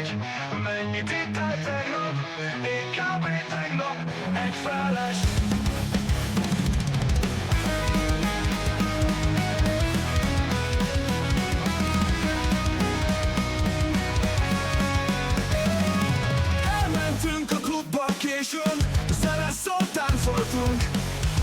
vagy, mennyit ittál tegnap, én kb. Tegnap egy feles. Elmentünk a klubba későn, zene szóltán folytunk,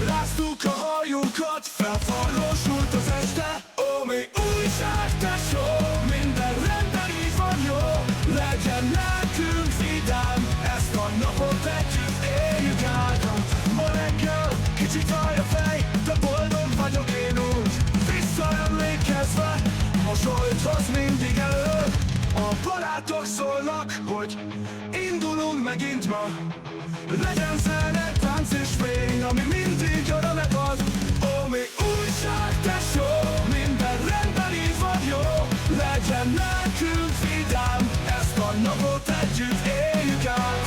ráztuk a hajunkat, felforrósult az este. Ó, mi újság, tesó, minden rendben így van jó, legyen nekünk vidám, ezt a napot együtt éljük át. Ma reggel kicsit fáj a fej, de boldog vagyok én úgy, visszaemlékezve, mosolyt hoz mindig elő. A barátok szólnak, hogy indulunk megint ma, legyen zene, tánc és fény, ami mindig örömet ad. Ó, mi újság, tesó, minden rendben így van jó, legyen nekünk vidám, ezt a napot együtt éljük át.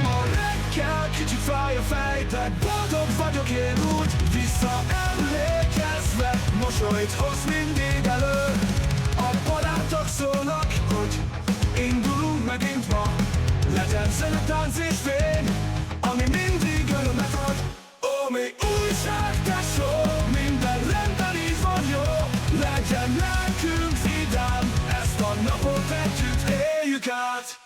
Ma reggel kicsit fáj a fej, de boldog vagyok én úgy, visszaemlékezve, mosolyt hoz mindig elő. A barátok szólnak, hogy indulunk megint ma, legyen zene, tánc és fény, ami mindig örömet ad. Ó, mi újság, tesó, minden rendben így van jó, legyen nekünk vidám, ezt a napot együtt éljük át.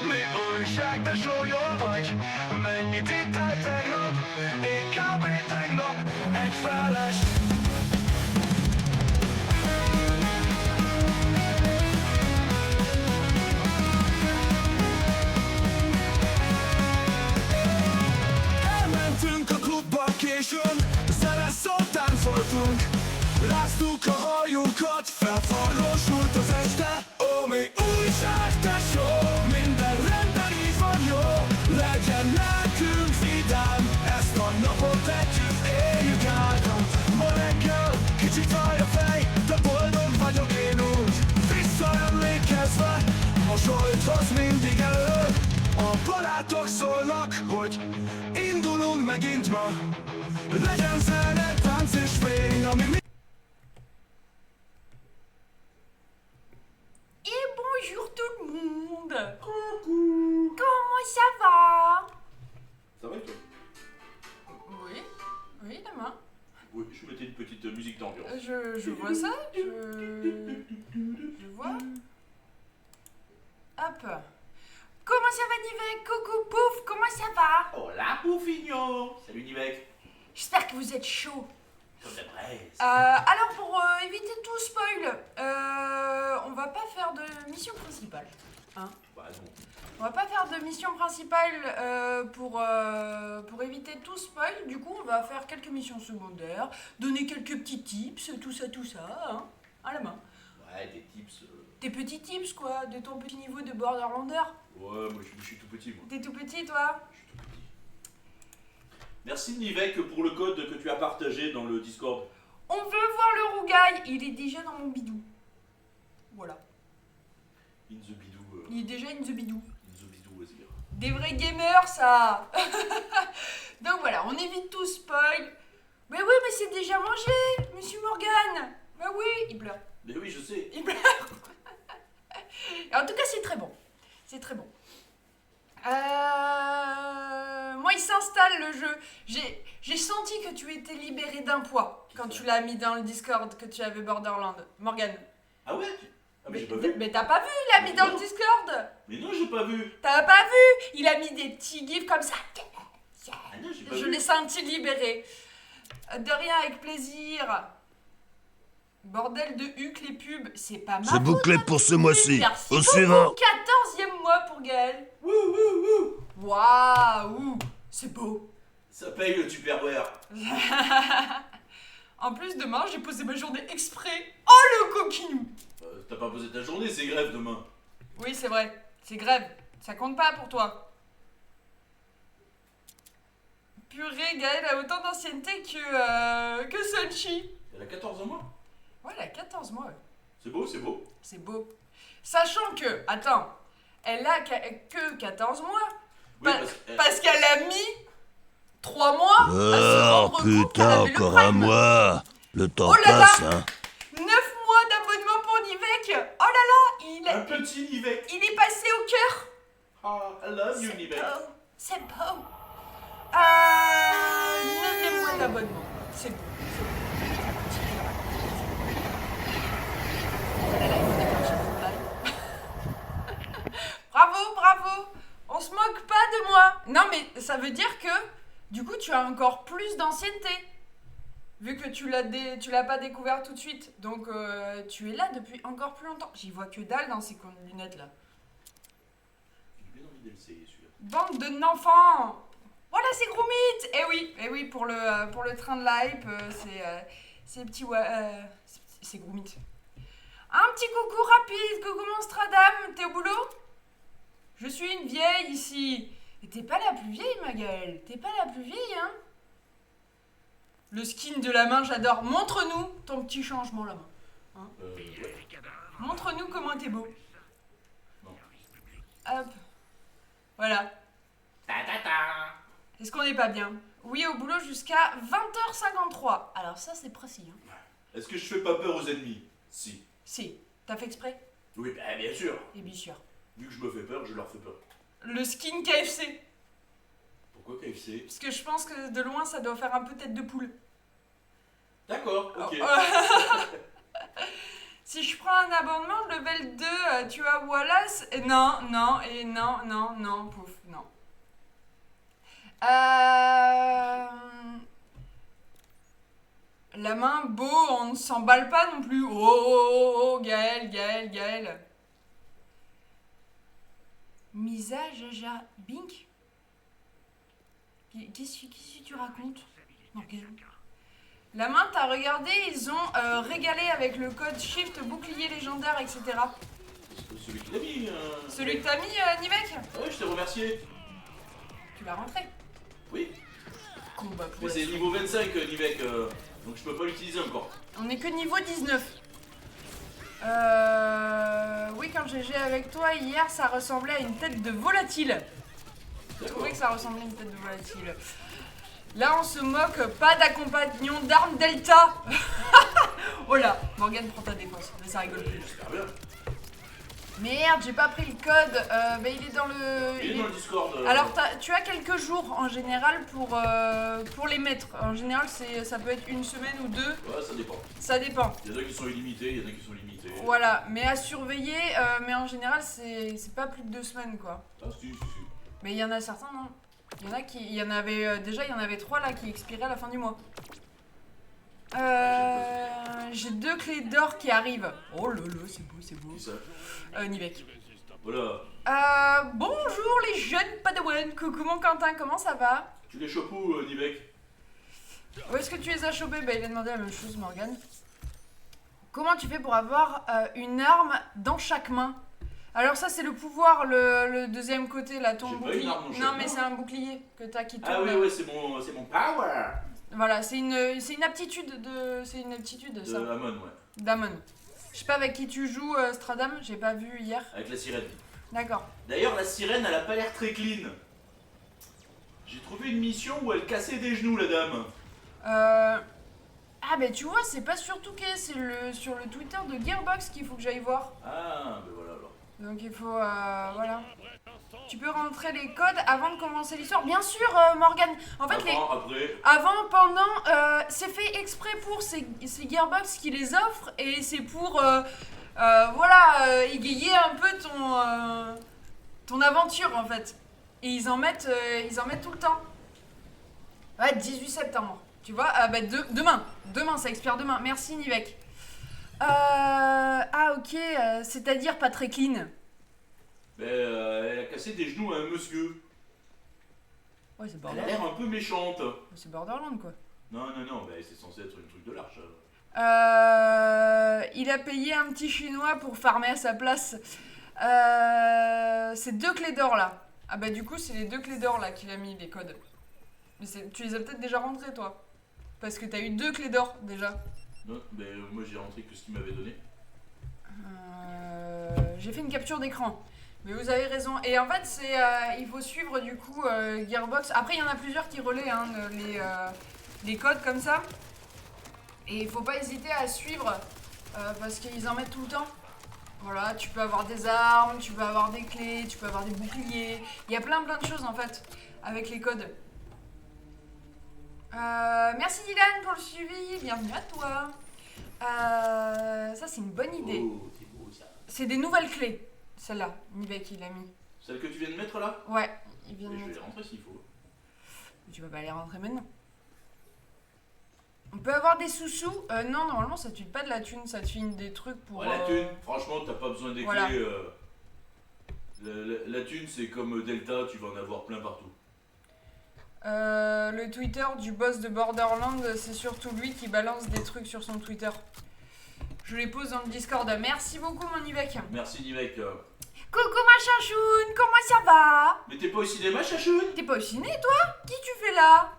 Mi újság, tesó, jól vagy? Mennyit ittál tegnap? Én kb. Tegnap egy feles. Elmentünk a klubba későn, zene szóltán folytunk, ráztuk a hajunkat, felforrósult az este. Ó, mi újság, tesó, minden rendben így van jó, legyen nekünk vidám, ezt a napot együtt éljük át. Ma reggel kicsit fáj a fej, de boldog vagyok én úgy, visszaemlékezve, mosolyt hoz mindig elő. A barátok szólnak, hogy indulunk megint ma, legyen zene, tánc és fény, ami Et bonjour tout le monde. Coucou. Comment ça va? Ça va et toi? Oui, oui, la main. Oui, je mettais une petite musique d'ambiance. Je vois ça, je vois. Hop. Comment ça va, Nivek? Coucou, pouf, comment ça va? Hola, Poufigno! Salut Nivek! J'espère que vous êtes chaud. Comme la presse. Alors, pour éviter tout spoil, on va pas faire de mission principale. Hein? Bah non. On va pas faire de mission principale pour éviter tout spoil. Du coup, on va faire quelques missions secondaires, donner quelques petits tips, tout ça, hein, à la main. Ouais, des tips. Tes petits tips, quoi, de ton petit niveau de Borderlander. Ouais, moi je suis tout petit, moi. T'es tout petit, toi? Je suis tout petit. Merci Nivek pour le code que tu as partagé dans le Discord. On veut voir le rougail. Il est déjà dans mon bidou. Voilà. In the bidou. Il est déjà in the bidou. In the bidou, vas-y. Des vrais gamers, ça. Donc voilà, on évite tout spoil. Mais oui, mais c'est déjà mangé, Monsieur Morgan. Bah oui, il pleure. Mais oui, je sais. Il pleure. En tout cas, c'est très bon. C'est très bon. Moi, il s'installe le jeu. J'ai senti que tu étais libéré d'un poids quand tu l'as mis dans le Discord, que tu avais Borderland. Morgan. Ah ouais? Ah mais j'ai pas vu. Mais t'as pas vu, il a mis dans le Discord. Mais non, j'ai pas vu. T'as pas vu? Il a mis des petits gifs comme ça. Ah non, j'ai pas Je vu. l'ai senti libéré. De rien, avec plaisir. Bordel de Huc, les pubs, c'est pas mal. C'est bouclé pour ce mois-ci. Merci Au beaucoup. suivant. 14e mois pour Gaël. Wouh, wouh, wouh. Waouh, c'est beau. Ça paye le Tupperware. En plus, demain, j'ai posé ma journée exprès. Oh, le coquinou. T'as pas posé ta journée, c'est grève demain. Oui, c'est vrai. C'est grève. Ça compte pas pour toi. Purée, Gaëlle a autant d'ancienneté que Sunchi. Elle a 14 mois. Ouais, elle a 14 mois. Ouais. C'est beau, c'est beau. C'est beau. Sachant que, attends, elle a que 14 mois. Oui, Parce qu'elle a mis 3 mois à se rendre compte qu'elle avait le encore un Prime. mois. Le temps Oh là là. passe, hein. 9 mois d'abonnement pour Nivek. Oh là là, un petit Nivek. il est passé au cœur. Ah, I love you, C'est Nivek. beau. C'est beau. 9e mois d'abonnement. C'est beau. Bravo, bravo. On se moque pas de moi. Non, mais ça veut dire que, du coup, tu as encore plus d'ancienneté. Vu que tu l'as pas découvert tout de suite. Donc, tu es là depuis encore plus longtemps. J'y vois que dalle dans ces lunettes là. J'ai bien envie de l'essayer celui-là. Bande de n'enfants. Voilà, c'est Groomit. Eh oui, pour le train de l'hype, c'est petit... c'est Groomit. Un petit coucou rapide, coucou Monstradam, t'es au boulot? Je suis une vieille ici. Et t'es pas la plus vieille, ma gueule. T'es pas la plus vieille, hein? Le skin de la main, j'adore. Montre-nous ton petit changement, la main. Hein? Ouais. Montre-nous comment t'es beau. Non. Hop. Voilà. Ta ta ta. Est-ce qu'on n'est pas bien? Oui, au boulot jusqu'à 20h53. Alors ça, c'est précis. Hein. Est-ce que je fais pas peur aux ennemis? Si. Si. T'as fait exprès? Oui, bah, bien sûr. Et bien sûr. Vu que je me fais peur, je leur fais peur. Le skin KFC. Pourquoi KFC? Parce que je pense que de loin, ça doit faire un peu tête de poule. D'accord, ok. Si je prends un abonnement de level 2, tu as Wallace. Non, pouf, non. La main, beau, on ne s'emballe pas non plus. Oh, Gaël. Misa, Jaja, Bink. Qu'est-ce que tu racontes? Morgane. La main, t'as regardé, ils ont régalé avec le code Shift, bouclier légendaire, etc. Celui qui l'a mis. Celui que t'as mis, Nivek? Ouais, je t'ai remercié. Tu l'as rentré. Oui. Combat pour Mais la c'est suite. niveau 25, Nivek, donc je peux pas l'utiliser encore. On est que niveau 19. Oui, quand j'ai joué avec toi hier, ça ressemblait à une tête de volatile. Je trouvais que ça ressemblait à une tête de volatile. Là, on se moque, pas d'accompagnon d'armes Delta. Oh là, Morgane prend ta défense, mais ça rigole plus. J'espère bien. Merde, j'ai pas pris le code. Mais il est dans le. Il est dans le Discord. Alors, tu as quelques jours en général pour les mettre. En général, ça peut être une semaine ou 2. Ouais, ça dépend. Ça dépend. Il y en a qui sont illimités, il y en a qui sont limités. Voilà, mais à surveiller. Mais en général, c'est pas plus de 2 semaines, quoi. Ah, si. Mais il y en a certains, non. Il y en avait déjà, il y en avait 3 là qui expiraient à la fin du mois. J'ai 2 clés d'or qui arrivent. Oh là là, c'est beau. Qui ça? Nivek. Voilà. Bonjour les jeunes Padawan. Coucou mon Quentin, comment ça va? Tu les chopes où, Nivek? Où est-ce que tu les as chopés? Bah, il a demandé la même chose, Morgane. Comment tu fais pour avoir une arme dans chaque main? Alors ça c'est le pouvoir, le deuxième côté là, ton J'ai pas bouclier. une arme dans chaque Non main. mais c'est un bouclier que t'as qui tourne. Ah oui, ouais, c'est mon power. Voilà, c'est une aptitude ça. De Amon, ouais. Damon. Je sais pas avec qui tu joues Stradam, j'ai pas vu hier. Avec la sirène. D'accord. D'ailleurs, la sirène, elle a pas l'air très clean. J'ai trouvé une mission où elle cassait des genoux, la dame. Ah bah tu vois, c'est pas sur Touquet, c'est sur le Twitter de Gearbox qu'il faut que j'aille voir. Ah, ben voilà alors. Donc il faut, voilà. Tu peux rentrer les codes avant de commencer l'histoire. Bien sûr, Morgane. En fait, Après. avant, pendant, c'est fait exprès pour. C'est Gearbox qui les offre et c'est pour, voilà, égayer un peu ton aventure en fait. Et ils en mettent tout le temps. Ouais, 18 septembre. Tu vois, bah demain, ça expire demain. Merci Nivek. Ah ok, c'est-à-dire pas très clean. Ben, elle a cassé des genoux à un monsieur. Ouais, c'est Elle a Borderland. l'air un peu méchante. C'est Borderland quoi. Non, ben, c'est censé être une truc de l'arche. Il a payé un petit chinois pour farmer à sa place. C'est 2 clés d'or là. Ah bah du coup c'est les 2 clés d'or là qu'il a mis les codes. Mais tu les as peut-être déjà rentrés toi. Parce que t'as eu 2 clés d'or déjà. Non, mais moi j'ai rentré que ce qu'il m'avait donné. J'ai fait une capture d'écran. Mais vous avez raison. Et en fait c'est il faut suivre du coup Gearbox. Après il y en a plusieurs qui relaient hein, les codes comme ça. Et il faut pas hésiter à suivre parce qu'ils en mettent tout le temps. Voilà, tu peux avoir des armes, tu peux avoir des clés, tu peux avoir des boucliers. Il y a plein de choses en fait avec les codes. Merci Dylan pour le suivi, bienvenue à toi. Ça c'est une bonne idée. Oh, c'est beau ça. C'est des nouvelles clés, celle-là, Nivek il a mis. Celle que tu viens de mettre là? Ouais, il vient de Et je vais mettre. les rentrer s'il faut. Tu vas pas les rentrer maintenant. On peut avoir des sous-sous. Non, normalement ça tue pas de la thune, ça tue des trucs pour... Ouais, la thune, franchement, t'as pas besoin des voilà. clés. La thune, c'est comme Delta, tu vas en avoir plein partout. Le Twitter du boss de Borderlands, c'est surtout lui qui balance des trucs sur son Twitter. Je les pose dans le Discord. Merci beaucoup mon Ivek. Merci Nivek. Coucou ma chachoune, comment ça va? Mais t'es pas au cinéma, chachoune? T'es pas au ciné toi? Qui tu fais là?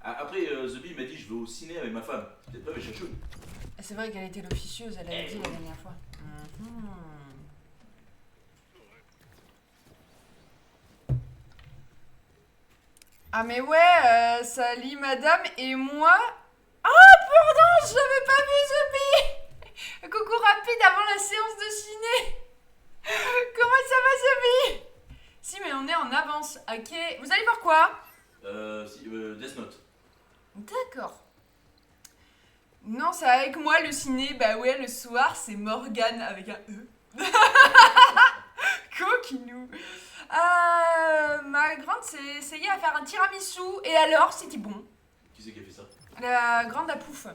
Après, The Bee m'a dit je vais au ciné avec ma femme. Peut-être pas avec chachoune. C'est vrai qu'elle était l'officieuse, elle avait dit la dernière fois. Ah mais ouais, salut madame et moi... Oh pardon, je n'avais pas vu The Bee. Coucou rapide avant la séance de ciné. Comment ça va The Bee? Si mais on est en avance, ok. Vous allez voir quoi? Death Note. D'accord. Non, c'est avec moi le ciné. Bah ouais, le soir, c'est Morgane avec un E. Coquinou. Ma grande s'est essayée à faire un tiramisu. Et alors, c'était bon. Qui c'est qui a fait ça? La grande à pouf.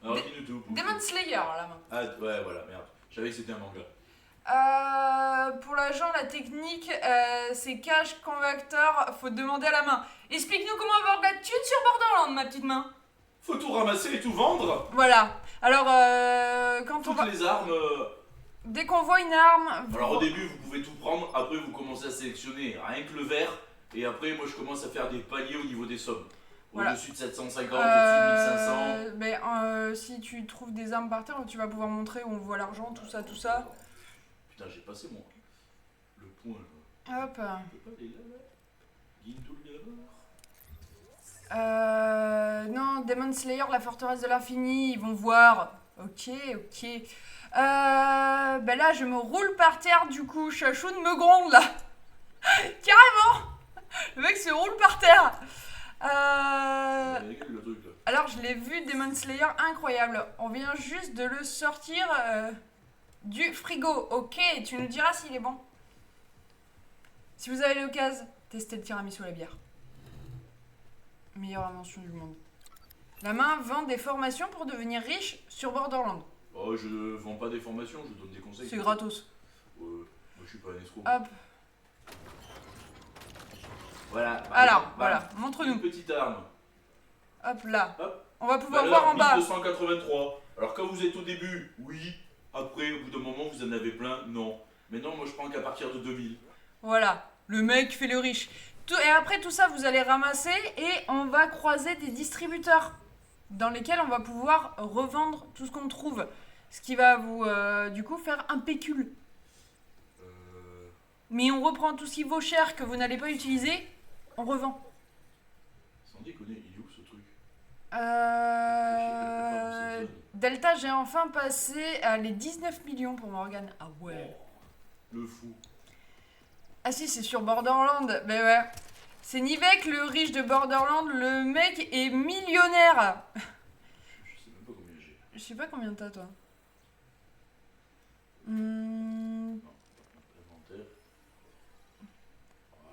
Alors, dis-nous tout. Demon Slayer, la main. Ah, ouais, voilà, merde. Je savais que c'était un manga. Pour l'agent, la technique, c'est cache convecteur. Faut demander à la main. Explique-nous comment avoir de la thune sur Borderlands, ma petite main. Faut tout ramasser et tout vendre. Voilà. Alors, quand on Toutes va... les armes. Dès qu'on voit une arme... Alors au début vous pouvez tout prendre, après vous commencez à sélectionner rien que le vert, et après moi je commence à faire des paliers au niveau des sommes. Voilà. Au-dessus de 750, au-dessus de 1500. Mais si tu trouves des armes par terre, tu vas pouvoir montrer où on voit l'argent, tout ça, tout ça. Putain j'ai passé moi. Le point là. Hop. Je peux pas aller là, là. Guide tout le Non, Demon Slayer, la forteresse de l'infini, ils vont voir. Ok. Là, je me roule par terre, du coup, Chachoun me gronde, là. Carrément. Le mec se roule par terre. le truc là. Alors, je l'ai vu, Demon Slayer, incroyable. On vient juste de le sortir du frigo. Ok, tu nous diras s'il est bon. Si vous avez l'occasion, testez le tiramisu à la bière. Meilleure invention du monde. La main vend des formations pour devenir riche sur Borderlands. Oh, je vends pas des formations, je donne des conseils. C'est gratos. Moi je suis pas un escroc. Hop. Voilà. Alors, voilà, montre-nous. Une petite arme. Hop là. Hop. On va pouvoir Bah, voir là, en bas. 1283. Alors quand vous êtes au début, oui. Après, au bout d'un moment, vous en avez plein, non. Mais non, moi je prends qu'à partir de 2000. Voilà, le mec fait le riche. Et après tout ça, vous allez ramasser et on va croiser des distributeurs dans lesquels on va pouvoir revendre tout ce qu'on trouve. Ce qui va vous, du coup, faire un pécule. Mais on reprend tout ce qui vaut cher que vous n'allez pas utiliser, on revend. Sans déconner, il est où ce truc? Delta, j'ai enfin passé les 19 millions pour Morgane. Ah ouais. Le fou. Ah si, c'est sur Borderlands. Mais ouais. C'est Nivek, le riche de Borderlands. Le mec est millionnaire. Je sais même pas combien j'ai. Je sais pas combien t'as, toi.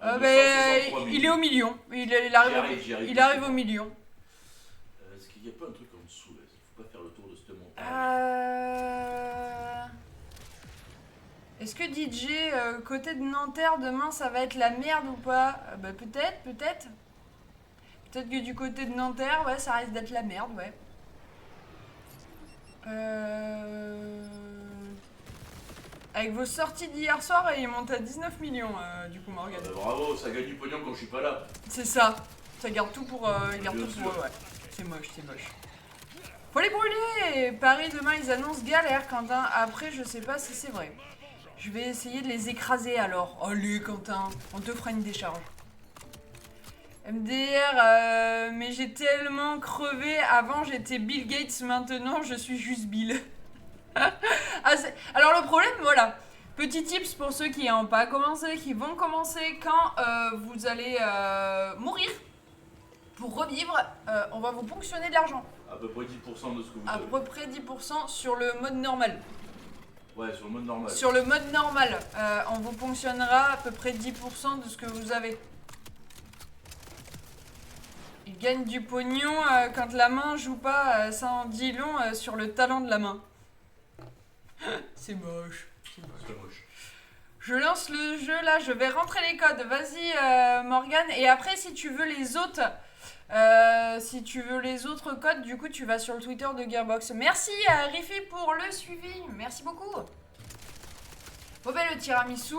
Inventaire. Il est au million. Il arrive au million. Est-ce qu'il n'y a pas un truc en dessous là? Il faut pas faire le tour de cette montagne. Est-ce que DJ, côté de Nanterre, demain, ça va être la merde ou pas? Bah peut-être. Peut-être que du côté de Nanterre, ouais, ça risque d'être la merde, ouais. Avec vos sorties d'hier soir, il monte à 19 millions, du coup, Morgane. Bravo, ça gagne du pognon quand je suis pas là. C'est ça. Ça garde tout pour, ils gardent Bien tout sûr. pour eux, ouais. C'est moche, c'est moche. Faut les brûler. Paris, demain, ils annoncent galère, Quentin. Après, je sais pas si c'est vrai. Je vais essayer de les écraser, alors. Allez, Quentin, on te fera une décharge. MDR, mais j'ai tellement crevé. Avant, j'étais Bill Gates. Maintenant, je suis juste Bill. Ah, alors, le problème, voilà. Petit tips pour ceux qui n'ont pas commencé, qui vont commencer quand vous allez mourir. Pour revivre, on va vous ponctionner de l'argent. À peu près 10% de ce que vous À avez. peu près 10% sur le mode normal. Ouais, sur le mode normal. Sur le mode normal, on vous ponctionnera à peu près 10% de ce que vous avez. Il gagne du pognon quand la main joue pas, ça en dit long sur le talent de la main. C'est moche. C'est moche. Je lance le jeu là, je vais rentrer les codes. Vas-y Morgane. Et après si tu veux les autres, codes, du coup tu vas sur le Twitter de Gearbox. Merci à Riffy pour le suivi. Merci beaucoup. Bon ben le tiramisu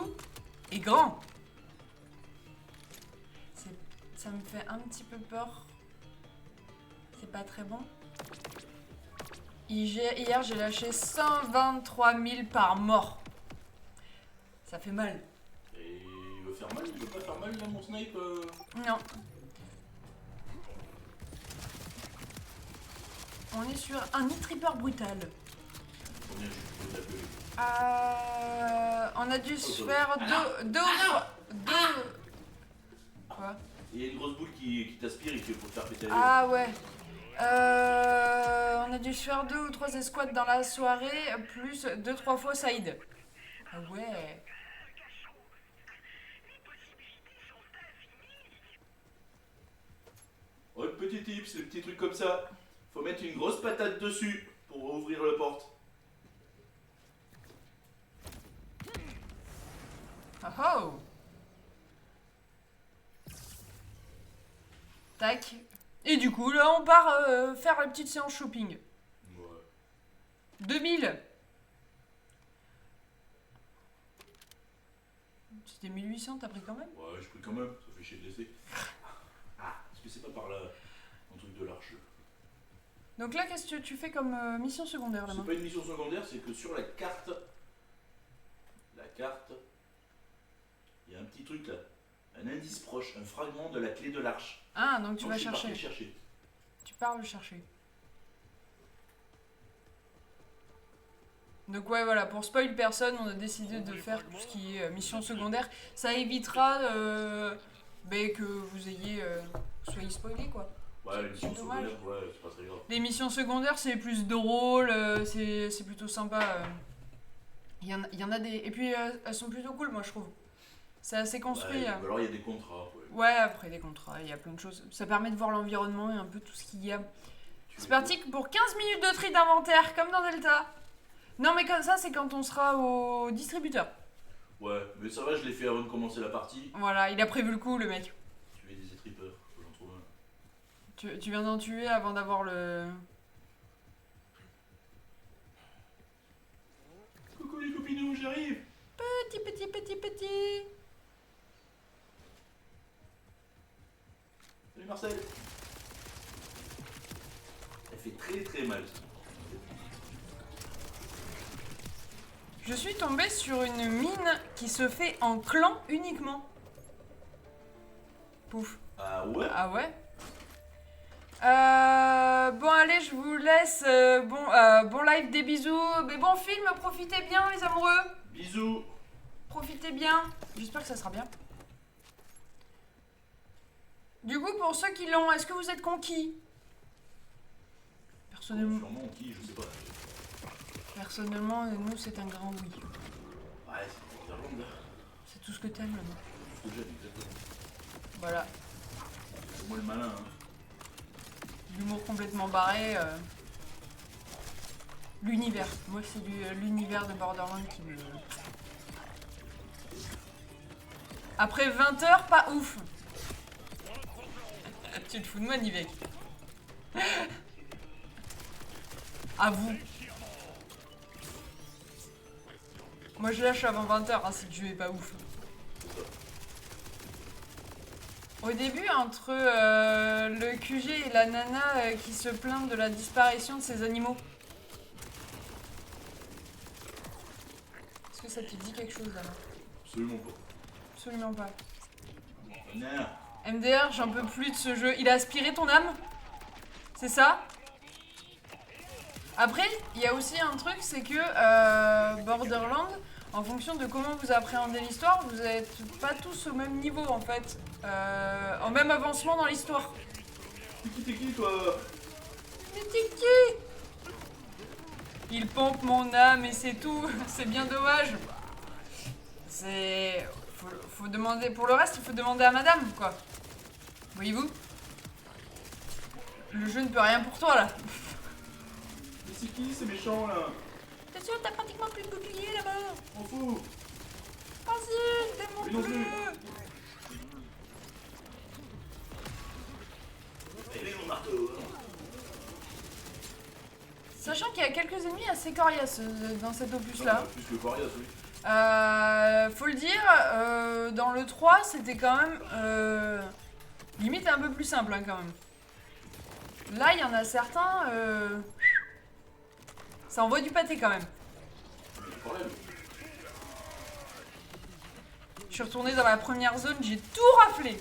est grand. Ça me fait un petit peu peur. C'est pas très bon. Hier j'ai lâché 123 000 par mort. Ça fait mal. Et il veut faire mal, il veut pas faire mal là mon snipe Non. On est sur un e-tripper brutal. Combien je peux t'appeler? On a dû se faire deux. Quoi? Il y a une grosse boule qui t'aspire et qui faut te faire péter la Ah ouais. On a dû se faire 2 ou 3 escouades dans la soirée, plus 2-3 fois Saïd. Ah ouais. Autre petit tips, des petits trucs comme ça. Faut mettre une grosse patate dessus pour ouvrir la porte. Oh oh. Tac. Et du coup, là, on part faire la petite séance shopping. Ouais. 2000. C'était 1800, t'as pris quand même? Ouais, je prie quand même, ça fait chier de laisser. Ah, est-ce que c'est pas par là, un truc de l'arche? Donc là, qu'est-ce que tu fais comme mission secondaire, là C'est pas une mission secondaire, c'est que sur la carte, il y a un petit truc là, un indice proche, un fragment de la clé de l'arche. Ah, donc tu Donc vas je suis parti chercher. le chercher. Tu pars le chercher. Donc ouais, voilà, pour spoil personne, on a décidé de faire tout ce qui est mission secondaire. Ça évitera que vous ayez soyez spoilés, quoi. Ouais, les missions C'est dommage. secondaires, ouais, c'est pas très grave. Les missions secondaires, c'est plus drôle, c'est plutôt sympa. Il y en a des... Et puis, elles sont plutôt cool, moi, je trouve. C'est assez construit. Ouais, ou alors il y a des contrats. Ouais. Ouais, après des contrats, il y a plein de choses. Ça permet de voir l'environnement et un peu tout ce qu'il y a. C'est parti pour 15 minutes de tri d'inventaire, comme dans Delta. Non, mais comme ça, c'est quand on sera au distributeur. Ouais, mais ça va, je l'ai fait avant de commencer la partie. Voilà, il a prévu le coup, le mec. Tuer des trippers, faut que j'en trouve un. Tu viens d'en tuer avant d'avoir le... Coucou les copinous, j'arrive. Petit. Salut Marcel. Elle fait très très mal. Je suis tombée sur une mine qui se fait en clan uniquement. Pouf. Ah ouais? Ah ouais? Bon allez, je vous laisse. Bon live, des bisous. Mais bon film, profitez bien les amoureux. Bisous. Profitez bien. J'espère que ça sera bien. Du coup, pour ceux qui l'ont, est-ce que vous êtes conquis? Personnellement, Sûrement qui, je sais pas. nous, c'est un grand oui. Ouais, c'est une Irlande. C'est tout ce que t'aimes, là. Trop jeune, exactement. Voilà. C'est moi le malin, hein. L'humour complètement barré. L'univers. Moi, c'est l'univers de Borderlands qui me... Après 20 heures, pas ouf. Tu te fous de moi, Nivek. À vous. Moi je lâche avant 20h hein, si le jeu est pas ouf. C'est ça. Au début, entre le QG et la nana qui se plaint de la disparition de ses animaux. Est-ce que ça te dit quelque chose là? Absolument pas. Absolument pas. Non. MDR, j'en peux plus de ce jeu. Il a aspiré ton âme? C'est ça? Après, il y a aussi un truc, c'est que Borderlands, en fonction de comment vous appréhendez l'histoire, vous n'êtes pas tous au même niveau en fait. En même avancement dans l'histoire. T'es qui toi? Mais t'es qui? Il pompe mon âme et c'est tout. C'est bien dommage. C'est... Faut demander... Pour le reste, il faut demander à madame, quoi. Voyez-vous? Le jeu ne peut rien pour toi, là. Mais c'est qui ces méchants là? T'es sûr, t'as pratiquement plus de bouclier, là-bas? On fout. Vas-y, Mais non plus. démonte-le. Allez mon marteau. Sachant qu'il y a quelques ennemis assez coriaces dans cet opus-là. Plus que Corias, oui. Faut le dire, dans le 3, c'était quand même limite un peu plus simple hein, quand même. Là, il y en a certains, ça envoie du pâté quand même. Problème. Je suis retournée dans la première zone, j'ai tout raflé.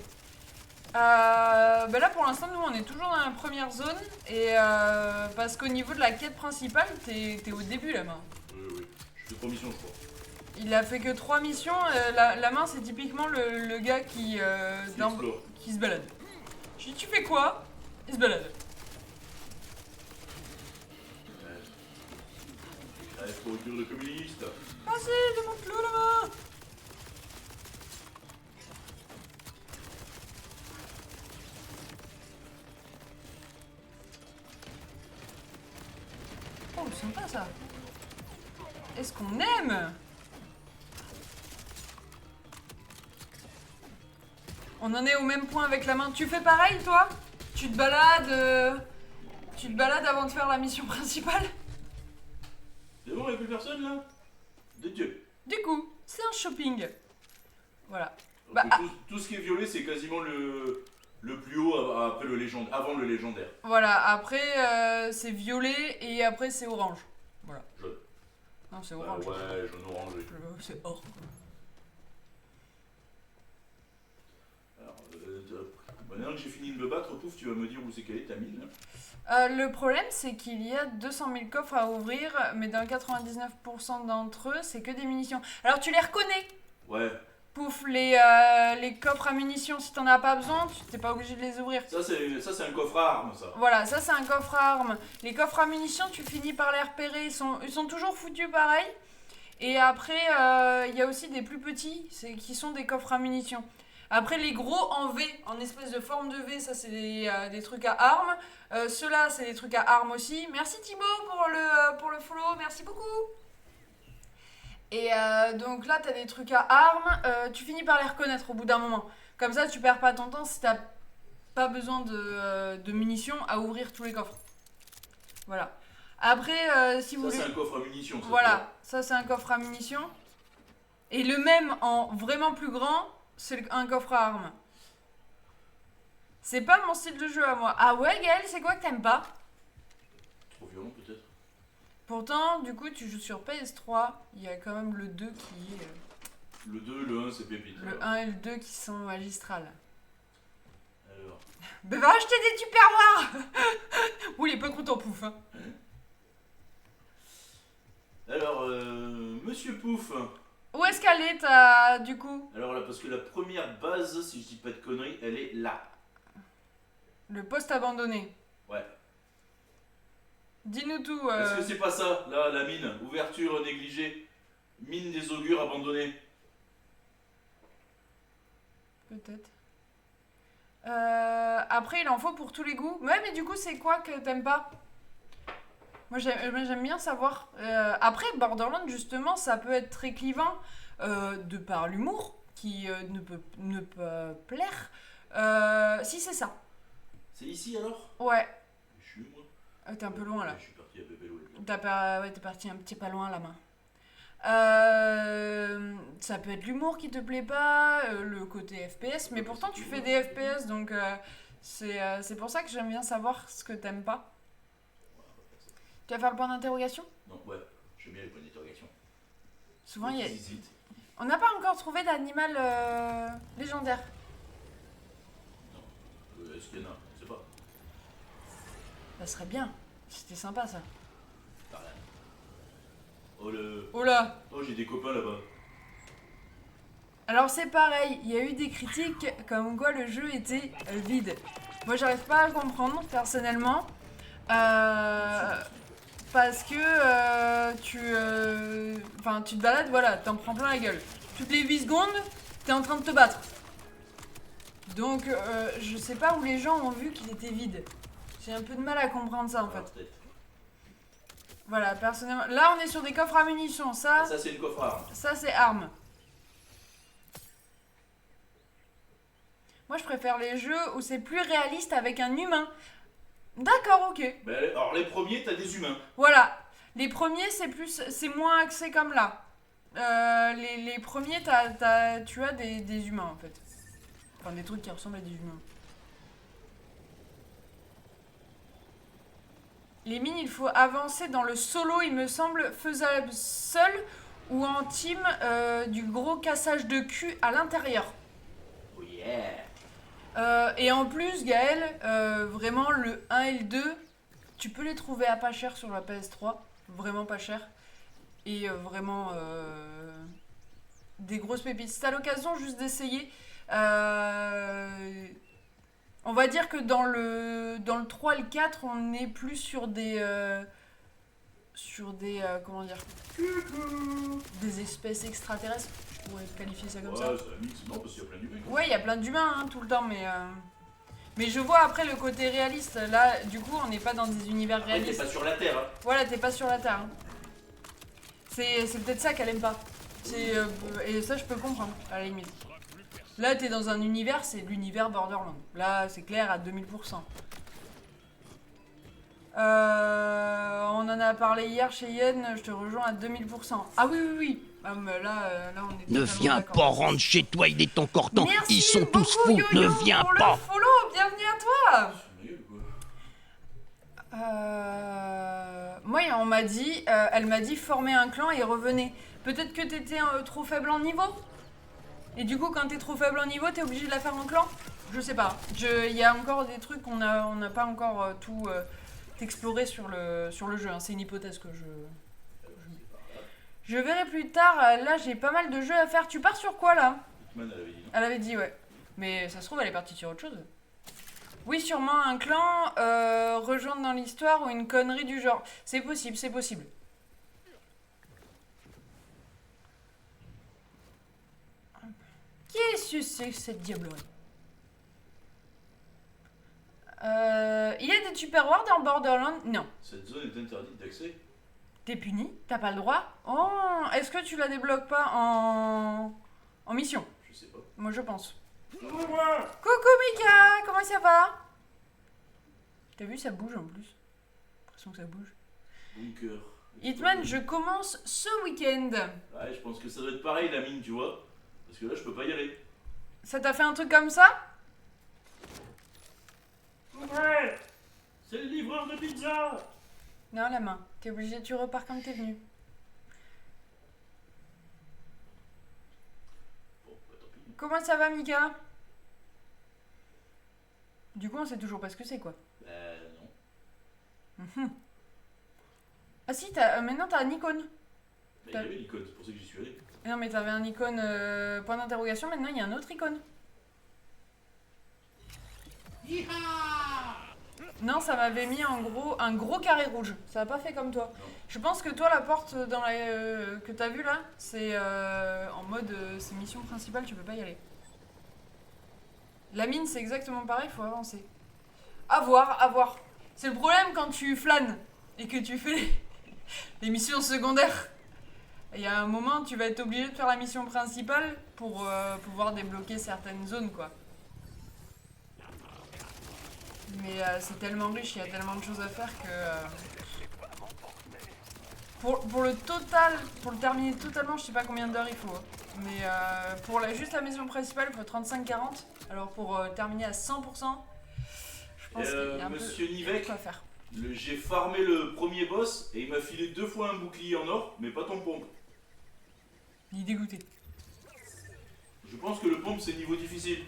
Bah là, pour l'instant, nous, on est toujours dans la première zone et parce qu'au niveau de la quête principale, t'es au début la main. Oui. Je fais 3 missions, je crois. Il a fait que 3 missions. La main, c'est typiquement le gars qui se balade. Je dis, tu fais quoi? Il se balade. Allez, faut retourner le communiste. Vas-y, démonte-le la main. Oh, sympa ça. Est-ce qu'on aime? On en est au même point avec la main. Tu fais pareil, toi? Tu te balades avant de faire la mission principale? C'est bon, y'a plus personne là? De Dieu. Du coup, c'est un shopping. Voilà. Donc, Bah, tout ce qui est violet, c'est quasiment le plus haut après avant le légendaire. Voilà, après c'est violet et après c'est orange. Voilà. Jaune. Non, c'est orange. Ouais, jaune orangé. C'est or. Alors, maintenant que j'ai fini de me battre, Pouf, tu vas me dire où c'est qu'elle est ta mine là. Le problème, c'est qu'il y a 200 000 coffres à ouvrir, mais dans 99% d'entre eux, c'est que des munitions. Alors tu les reconnais, Ouais. Pouf, les coffres à munitions, si t'en as pas besoin, t'es pas obligé de les ouvrir. Ça, c'est un coffre à armes, ça. Voilà, ça c'est un coffre à armes. Les coffres à munitions, tu finis par les repérer, ils sont toujours foutus pareil. Et après, il y a aussi des plus petits, qui sont des coffres à munitions. Après, les gros en V, en espèce de forme de V, ça c'est des trucs à armes. Ceux-là, c'est des trucs à armes aussi. Merci Thibaut pour le follow, merci beaucoup. Et donc là, t'as des trucs à armes. Tu finis par les reconnaître au bout d'un moment. Comme ça, tu perds pas ton temps si t'as pas besoin de munitions à ouvrir tous les coffres. Voilà. Après, si vous Ça, voulez... c'est un coffre à munitions. Ça, Voilà, ça c'est un coffre à munitions. Et le même en vraiment plus grand, c'est un coffre à armes. C'est pas mon style de jeu à moi. Ah ouais, Gaël, c'est quoi que t'aimes pas? Trop violent, peut-être. Pourtant, du coup, tu joues sur PS3. Il y a quand même le 2 qui est... Le 2, le 1, c'est pépite. Le 1 et le 2 qui sont magistrales. Alors. Ben va acheter des tupperwares. Oui, il est pas content, Pouf. Hein. Alors, Monsieur Pouf. Où est-ce qu'elle est, du coup? Alors là, parce que la première base, si je dis pas de conneries, elle est là. Le poste abandonné. Ouais. Dis-nous tout. Est-ce que c'est pas ça, là, la mine? Ouverture négligée. Mine des augures abandonnée. Peut-être. Après, il en faut pour tous les goûts. Ouais, mais du coup, c'est quoi que t'aimes pas? Moi, j'aime bien savoir. Après, Borderlands, justement, ça peut être très clivant de par l'humour qui ne peut plaire. Si, c'est ça. C'est ici alors? Ouais. Je suis où, moi? T'es un peu loin là. Je suis parti à Bébé Louis. Ouais, t'es parti un petit pas loin là-bas. Ça peut être l'humour qui te plaît pas, le côté FPS, mais pourtant tu fais des FPS, donc c'est pour ça que j'aime bien savoir ce que t'aimes pas. Tu vas faire le point d'interrogation? Non, ouais, j'aime bien les points d'interrogation. Souvent, il y a... Hésite. On n'a pas encore trouvé d'animal légendaire. Non. Est-ce qu'il y en a? Je sais pas. Ça serait bien. C'était sympa, ça. Par là. Oh le... Oh là! Oh, j'ai des copains là-bas. Alors c'est pareil, il y a eu des critiques comme quoi le jeu était vide. Moi j'arrive pas à comprendre personnellement. Parce que tu te balades, voilà, t'en prends plein la gueule. Toutes les 8 secondes, t'es en train de te battre. Donc je sais pas où les gens ont vu qu'il était vide. J'ai un peu de mal à comprendre ça en fait. Peut-être. Voilà, personnellement. Là on est sur des coffres à munitions, ça Ça c'est le coffre à armes. ça c'est armes. Moi je préfère les jeux où c'est plus réaliste avec un humain. D'accord, ok. Ben, alors les premiers, t'as des humains. Voilà. Les premiers c'est moins axé comme là. Les premiers tu as des humains en fait. Enfin des trucs qui ressemblent à des humains. Les mines, il faut avancer dans le solo, il me semble, faisable seul ou en team, du gros cassage de cul à l'intérieur. Oh yeah. Et en plus, Gaël, vraiment le 1 et le 2, tu peux les trouver à pas cher sur la PS3, vraiment pas cher. Et vraiment des grosses pépites. Si t'as l'occasion juste d'essayer, on va dire que dans le 3 et le 4, on est plus sur des comment dire, des espèces extraterrestres. Je pourrais qualifier ça comme ça. Ouais, c'est la mix, non, parce qu'il y a plein d'humains. Ouais, il y a plein d'humains hein, tout le temps, mais je vois après le côté réaliste. Là, du coup, on n'est pas dans des univers Après, t'es réalistes. pas sur la Terre, hein. Voilà, t'es pas sur la Terre. Hein. C'est peut-être ça qu'elle aime pas. Et ça, je peux comprendre, à la limite. Là, t'es dans un univers, c'est l'univers Borderlands. Là, c'est clair, à 2000%. On en a parlé hier chez Yen, je te rejoins à 2000%. Ah oui, oui, oui. Ah, mais là, on est Ne totalement viens d'accord. pas, rentre chez toi, il est encore temps. Merci Ils sont tous beaucoup, fous, Yo-Yo, ne viens pour pas. le follow, bienvenue à toi. Sérieux, quoi. Moi, on m'a dit, elle m'a dit former un clan et revenez. Peut-être que t'étais trop faible en niveau. Et du coup, quand t'es trop faible en niveau, t'es obligé de la faire en clan. Je sais pas. Il y a encore des trucs qu'on n'a pas encore tout exploré sur le jeu. Hein. C'est une hypothèse que je verrai plus tard. Là, j'ai pas mal de jeux à faire. Tu pars sur quoi là? Hitman, elle avait dit non. Elle avait dit ouais. Mais ça se trouve, elle est partie sur autre chose. Oui, sûrement un clan, rejoindre dans l'histoire ou une connerie du genre. C'est possible, c'est possible. Qu'est-ce que c'est que cette diablerie? Il y a des tupperwares dans Borderlands? Non. Cette zone est interdite d'accès. T'es puni? T'as pas le droit? Oh, est-ce que tu la débloques pas en mission? Je sais pas. Moi, je pense. Coucou Mika, comment ça va? T'as vu, ça bouge en plus. J'ai l'impression que ça bouge. Bunker. Hitman, je commence ce week-end. Ouais, je pense que ça doit être pareil la mine, tu vois. Parce que là, je peux pas y aller. Ça t'a fait un truc comme ça? Ouais. C'est le livreur de pizza. Non, la main. T'es obligé, tu repars comme t'es venu. Bon, bah tant pis. Comment ça va, Mika? Du coup, on sait toujours pas ce que c'est, quoi. Non. Ah si, maintenant t'as un icône. Bah, il y avait l'icône, c'est pour ça que j'y suis allé. Non, mais t'avais un icône point d'interrogation, maintenant il y a un autre icône. Non, ça m'avait mis en gros un gros carré rouge. Ça a pas fait comme toi. Non. Je pense que toi, la porte dans que t'as vue là, c'est en mode c'est mission principale, tu peux pas y aller. La mine, c'est exactement pareil, faut avancer. À voir, à voir. C'est le problème quand tu flânes et que tu fais les missions secondaires. Il y a un moment, tu vas être obligé de faire la mission principale pour pouvoir débloquer certaines zones, quoi. Mais c'est tellement riche, il y a tellement de choses à faire que... Pour le total, pour le terminer totalement, je sais pas combien d'heures il faut. Hein. Mais pour juste la mission principale, il faut 35-40. Alors pour terminer à 100%, je pense qu'il y a un Monsieur peu Nivek, quoi faire. j'ai farmé le premier boss et il m'a filé 2 fois un bouclier en or, mais pas ton pompe. Il est dégoûté. Je pense que le pompe c'est niveau difficile.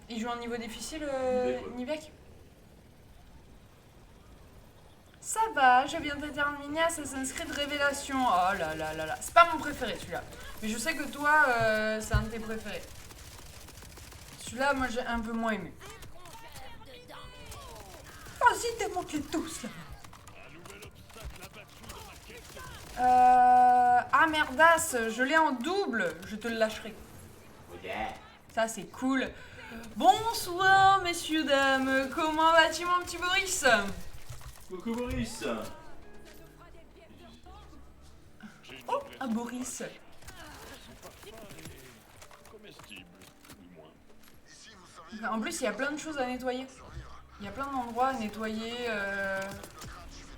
Il joue en niveau difficile, Nivek, ouais. Nivek. Ça va, je viens de terminer Assassin's Creed Révélation. Oh là là là là. C'est pas mon préféré celui-là. Mais je sais que toi, c'est un de tes préférés. Celui-là, moi j'ai un peu moins aimé. Vas-y, t'as manqué tous là. Ah merdasse, je l'ai en double. Je te le lâcherai. Ça c'est cool. Bonsoir messieurs, dames. Comment vas-tu mon petit Boris? Coucou Boris. Oh, un Boris. En plus, il y a plein de choses à nettoyer. Il y a plein d'endroits à nettoyer.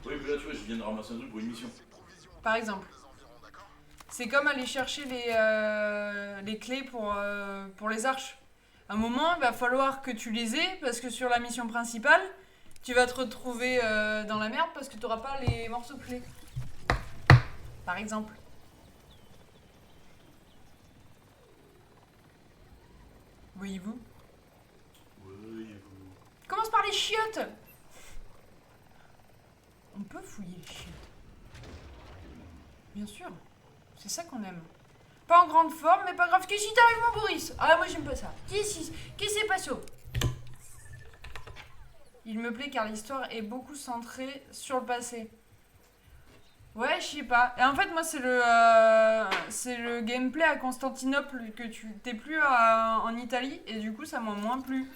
Oui, mais là tu vois, je viens de ramasser un truc pour une mission. Par exemple. C'est comme aller chercher les clés pour les arches. À un moment, il va falloir que tu les aies, parce que sur la mission principale, tu vas te retrouver dans la merde parce que tu n'auras pas les morceaux de clés. Par exemple. Voyez-vous? Voyez-vous. Commence par les chiottes. On peut fouiller les chiottes. Bien sûr. C'est ça qu'on aime. Pas en grande forme, mais pas grave. Qu'est-ce qui t'arrive, mon Boris? Ah, moi j'aime pas ça. Qu'est-ce qui c'est pas ça? Il me plaît car l'histoire est beaucoup centrée sur le passé. Ouais, je sais pas. Et en fait, moi, c'est le gameplay à Constantinople que t'es plus en Italie. Et du coup, ça m'a moins plu.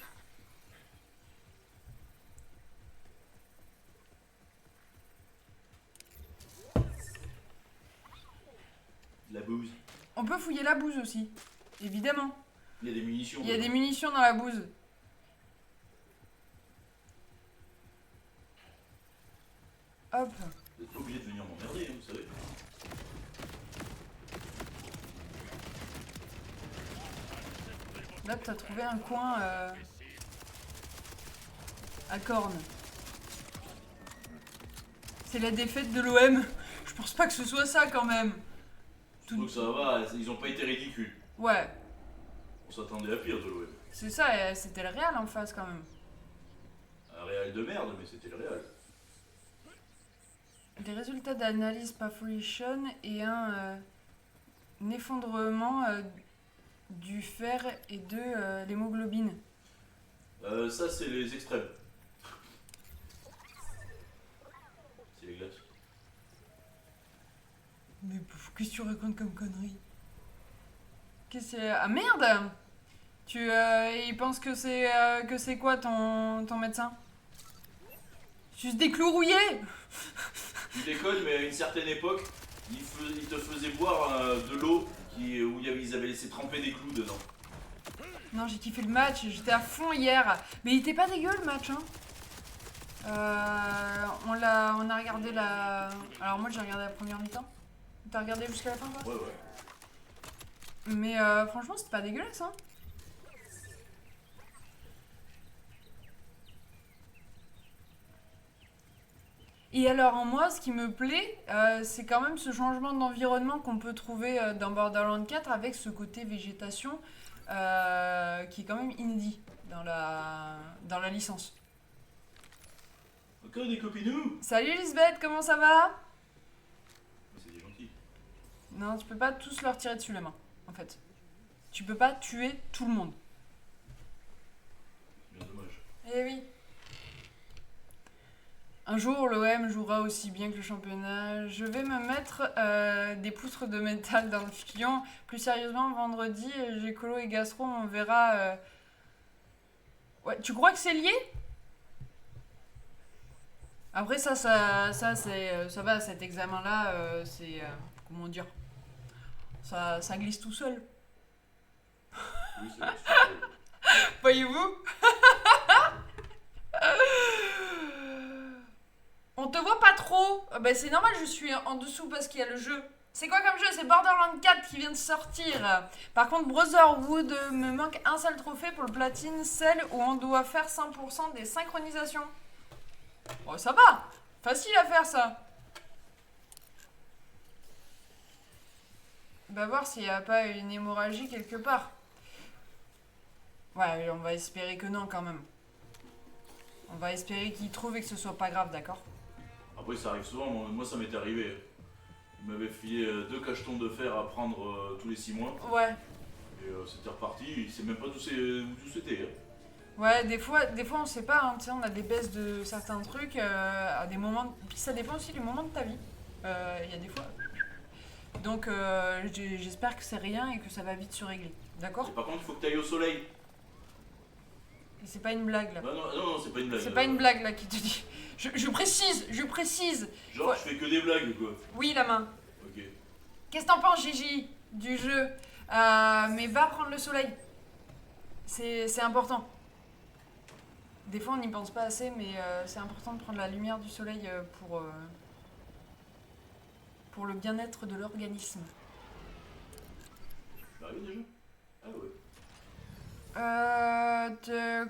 La bouse. On peut fouiller la bouse aussi. Évidemment. Il y a des munitions. Il y a des munitions dans la bouse. Hop. Vous êtes pas obligé de venir m'emmerder, hein, vous savez. Là, t'as trouvé un coin à cornes. C'est la défaite de l'OM. Je pense pas que ce soit ça quand même. Donc ça va, ils ont pas été ridicules. Ouais, On s'attendait à pire de l'OM. c'est ça, c'était le Real en face quand même. Un Real de merde, mais c'était le Real. Les résultats d'analyse Population et un effondrement du fer et de l'hémoglobine. Ça, c'est les extrêmes. C'est les glaces. Mais qu'est-ce que tu racontes comme connerie? Qu'est-ce que c'est? Ah merde! Il pense que c'est quoi ton médecin? Juste des clous rouillés! Tu déconnes, mais à une certaine époque, ils te faisaient boire de l'eau où ils avaient laissé tremper des clous dedans. Non, j'ai kiffé le match, j'étais à fond hier. Mais il était pas dégueu le match, hein. On a regardé la... Alors moi j'ai regardé la première mi-temps. T'as regardé jusqu'à la fin toi? Ouais, ouais. Mais franchement c'était pas dégueulasse, hein. Et alors en moi ce qui me plaît c'est quand même ce changement d'environnement qu'on peut trouver dans Borderlands 4 avec ce côté végétation qui est quand même inédit dans la licence. Encore des copinous? Salut Lisbeth, comment ça va? C'est des gentils. Non, tu peux pas tous leur tirer dessus la main, en fait. Tu peux pas tuer tout le monde. Bien dommage. Eh oui. Un jour, l'OM jouera aussi bien que le championnat. Je vais me mettre des poutres de métal dans le fion. Plus sérieusement, vendredi, Gécolo et Gastro, on verra... Ouais, tu crois que c'est lié? Après, ça va, cet examen-là, c'est... comment dire? Ça glisse tout seul. Oui, c'est vrai. Voyez-vous? On te voit pas trop, Bah c'est normal, je suis en dessous parce qu'il y a le jeu. C'est quoi comme jeu? C'est Borderlands 4 qui vient de sortir. Par contre, Brotherhood me manque un seul trophée pour le platine, celle où on doit faire 100% des synchronisations. Oh, ça va. Facile à faire, ça. On va voir s'il n'y a pas une hémorragie quelque part. Ouais, on va espérer que non, quand même. On va espérer qu'il trouve et que ce soit pas grave, d'accord? Après, ça arrive souvent, moi ça m'était arrivé. Il m'avait filé 2 cachetons de fer à prendre tous les 6 mois. Ouais. Et c'était reparti, il sait même pas d'où c'était. Ouais, des fois on sait pas, hein, tu sais, on a des baisses de certains trucs à des moments. Puis ça dépend aussi du moment de ta vie. Il y a des fois. Donc j'espère que c'est rien et que ça va vite se régler. D'accord? Par contre, il faut que tu ailles au soleil. Et c'est pas une blague là. Bah non, c'est pas une blague. C'est pas une blague là qui te dit. Je précise. Genre, Ouais. je fais que des blagues quoi. Oui, la main. Ok. Qu'est-ce que t'en penses, Gigi, du jeu? Mais va prendre le soleil. C'est important. Des fois, on n'y pense pas assez, mais c'est important de prendre la lumière du soleil pour le bien-être de l'organisme. Bah oui, déjà. Ah ouais.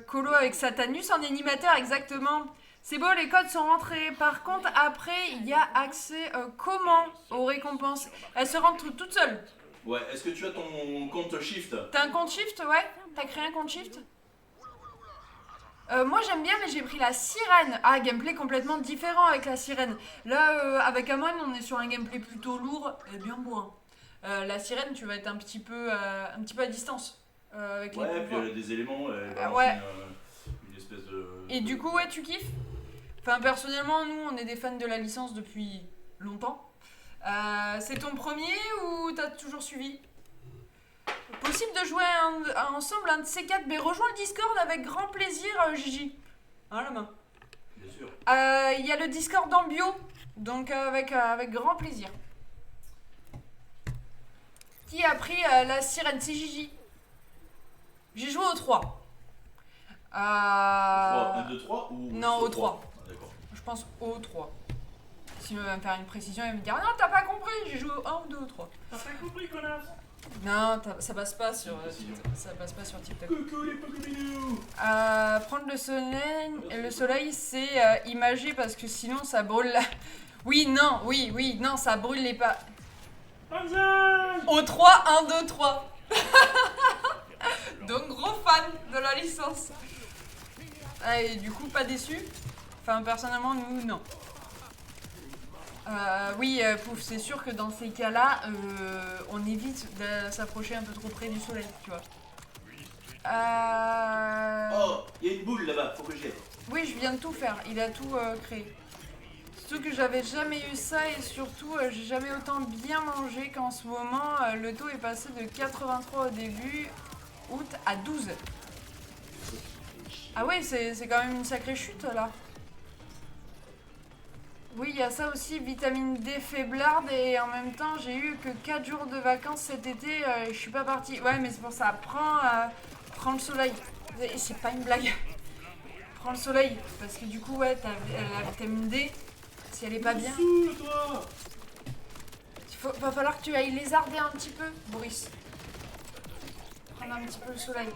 Colo avec Satanus en animateur, exactement. C'est beau, les codes sont rentrés. Par contre, après, il y a accès comment aux récompenses? Elles se rentrent toutes seules. Ouais, est-ce que tu as ton compte Shift? T'as un compte Shift, ouais? T'as créé un compte Shift? Moi j'aime bien, mais j'ai pris la sirène. Ah, gameplay complètement différent avec la sirène. Là, avec Amon, on est sur un gameplay plutôt lourd et bien bourrin. La sirène, tu vas être un petit peu à distance. Avec Ouais, les puis elle a des éléments, elle balance ouais. une espèce de... Et du coup, ouais, tu kiffes? Enfin, personnellement, nous, on est des fans de la licence depuis longtemps. C'est ton premier ou t'as toujours suivi? Possible de jouer ensemble un de ces quatre, mais rejoins le Discord avec grand plaisir, Gigi. Hein, la main. Bien sûr. Il y a le Discord en bio, donc avec grand plaisir. Qui a pris la sirène? C'est Gigi. J'ai joué au 3. 3, 1, 2, 3 ou... Non, au 3. Ah, d'accord. Je pense au 3. S'il va me faire une précision, il va me dire non, t'as pas compris, j'ai joué au 1 ou 2 ou 3. T'as pas compris, connasse? Non, ça passe pas sur Précision. ça passe pas sur TikTok. Coucou les Pokéminous. Prendre le soleil, c'est imagé parce que sinon ça brûle la... Oui, non, ça brûle les pas. Au 3, 1, 2, 3. Donc gros fan de la licence. Ah, et du coup pas déçu. Enfin personnellement nous non. Oui Pouf, c'est sûr que dans ces cas-là on évite de s'approcher un peu trop près du soleil, tu vois. Oh, il y a une boule là-bas, faut que j'y aille. Oui, je viens de tout faire, il a tout créé. Surtout que j'avais jamais eu ça et surtout j'ai jamais autant bien mangé qu'en ce moment. Le taux est passé de 83 au début août à 12. Ah ouais, c'est quand même une sacrée chute là. Oui, il y a ça aussi, vitamine D faiblarde, et en même temps j'ai eu que 4 jours de vacances cet été, je suis pas partie. Ouais, mais c'est pour ça, prends le soleil. Et c'est pas une blague. Prends le soleil, parce que du coup, ouais, t'as la vitamine D, si elle est pas bien. Saoule-toi. Va falloir que tu ailles lézarder un petit peu, Boris. Prendre un petit peu le soleil.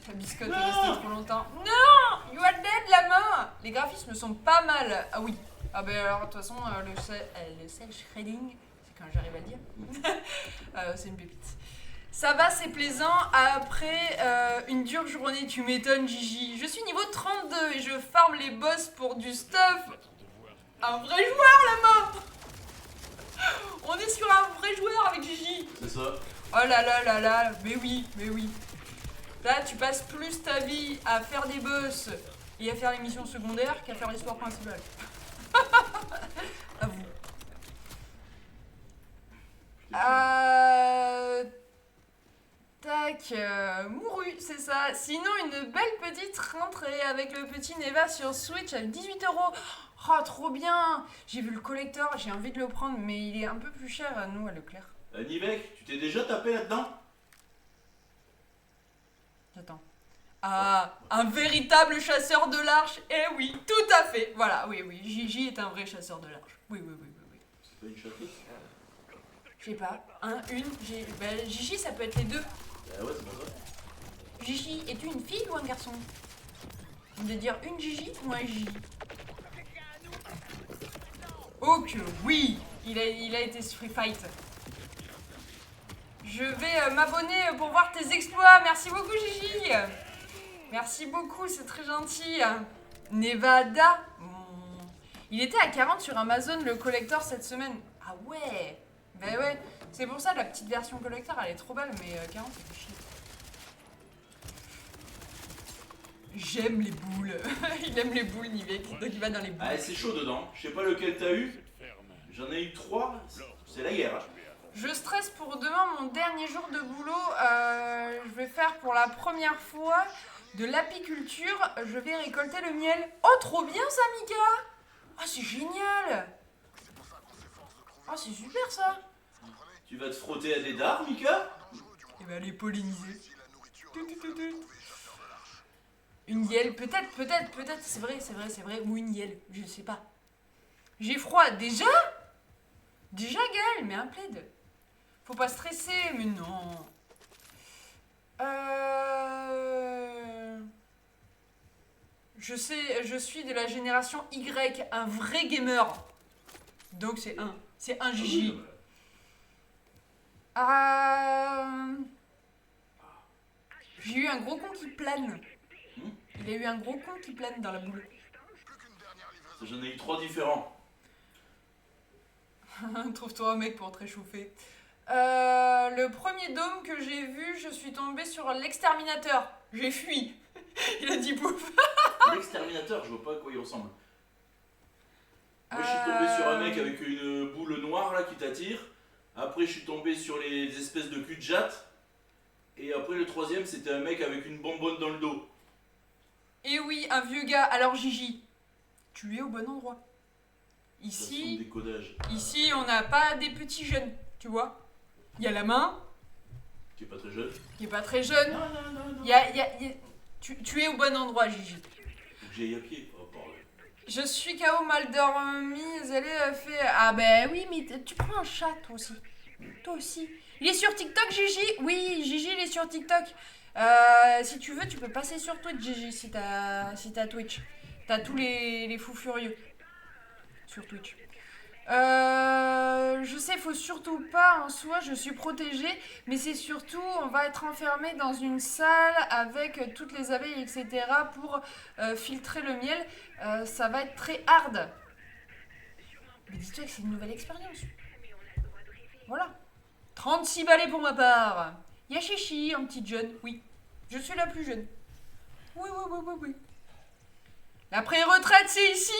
La biscotte est restée trop longtemps. Non! You are dead, la main! Les graphismes sont pas mal. Ah oui. Ah ben alors, de toute façon, le cel shredding, c'est quand j'arrive à le dire. C'est une pépite. Ça va, c'est plaisant. Après une dure journée, tu m'étonnes, Gigi. Je suis niveau 32 et je farm les boss pour du stuff. Un vrai joueur, la main! On est sur un vrai joueur avec Gigi. C'est ça. Oh là là là là, mais oui. Là, tu passes plus ta vie à faire des boss et à faire les missions secondaires qu'à faire l'histoire principale. Avoue. Tac, mouru, c'est ça. Sinon, une belle petite rentrée avec le petit Neva sur Switch à 18 €. Oh, trop bien. J'ai vu le collector, j'ai envie de le prendre, mais il est un peu plus cher à nous à Leclerc. Nivek, tu t'es déjà tapé là-dedans? Attends. Ah, un véritable chasseur de l'arche. Eh oui, tout à fait. Voilà, oui, oui, Gigi est un vrai chasseur de l'arche. Oui, oui, oui, oui, oui. C'est pas une chasseuse? Je sais pas, Gigi, ça peut être les deux. Bah ouais, c'est pas ça. Gigi, es-tu une fille ou un garçon? De dire une Gigi ou un Gigi? Oh que oui, il a été Street Fight. Je vais m'abonner pour voir tes exploits. Merci beaucoup Gigi. Merci beaucoup, c'est très gentil. Nevada. Il était à 40 sur Amazon le collector cette semaine. Ah ouais. Ben ouais, c'est pour ça la petite version collector elle est trop belle, mais 40 c'est chier. J'aime les boules. Il aime les boules, Nivek, donc il va dans les boules. Ah, c'est chaud dedans. Je sais pas lequel t'as eu. J'en ai eu 3. C'est la guerre. Je stresse pour demain, mon dernier jour de boulot. Je vais faire pour la première fois de l'apiculture. Je vais récolter le miel. Oh, trop bien ça, Mika! Oh, c'est génial! Oh, c'est super ça! Tu vas te frotter à des dards, Mika? Et ben, les polliniser. Une hyèle, peut-être, c'est vrai, ou une hyèle, je sais pas. J'ai froid, déjà? Déjà, Gaël, mais un plaid. Faut pas stresser, mais non. Je sais, je suis de la génération Y, un vrai gamer. Donc c'est un Gigi. J'ai eu un gros con qui plane. Il a eu un gros con qui plane dans la boule. J'en ai eu 3 différents. Trouve-toi un mec pour te réchauffer. Le premier dôme que j'ai vu, je suis tombée sur l'exterminateur. J'ai fui. Il a dit pouf. L'exterminateur, je vois pas à quoi il ressemble. Moi, je suis tombé sur un mec avec une boule noire là qui t'attire. Après, je suis tombé sur les espèces de cul de jatte. Et après, le troisième, c'était un mec avec une bonbonne dans le dos. Et oui, un vieux gars. Alors, Gigi, tu es au bon endroit. Ici, décodage. Ici, on n'a pas des petits jeunes, tu vois. Il y a la main. Qui est pas très jeune. Qui est pas très jeune. Non. Tu es au bon endroit, Gigi. Faut que j'aille à pied. Oh, bordel. Je suis KO, mal dormi. Zélé fait. Ah, ben oui, mais tu prends un chat, toi aussi. Toi aussi. Il est sur TikTok, Gigi? Oui, Gigi, il est sur TikTok. Si tu veux, tu peux passer sur Twitch, Gigi, si t'as Twitch. T'as tous les fous furieux sur Twitch. Je sais, faut surtout pas en soi, je suis protégée, mais c'est surtout, on va être enfermé dans une salle avec toutes les abeilles, etc. pour filtrer le miel. Ça va être très hard. Mais dis-toi que c'est une nouvelle expérience. Voilà. 36 balais pour ma part. Yachichi, un petit jeune, oui. Je suis la plus jeune. Oui. La pré-retraite, c'est ici.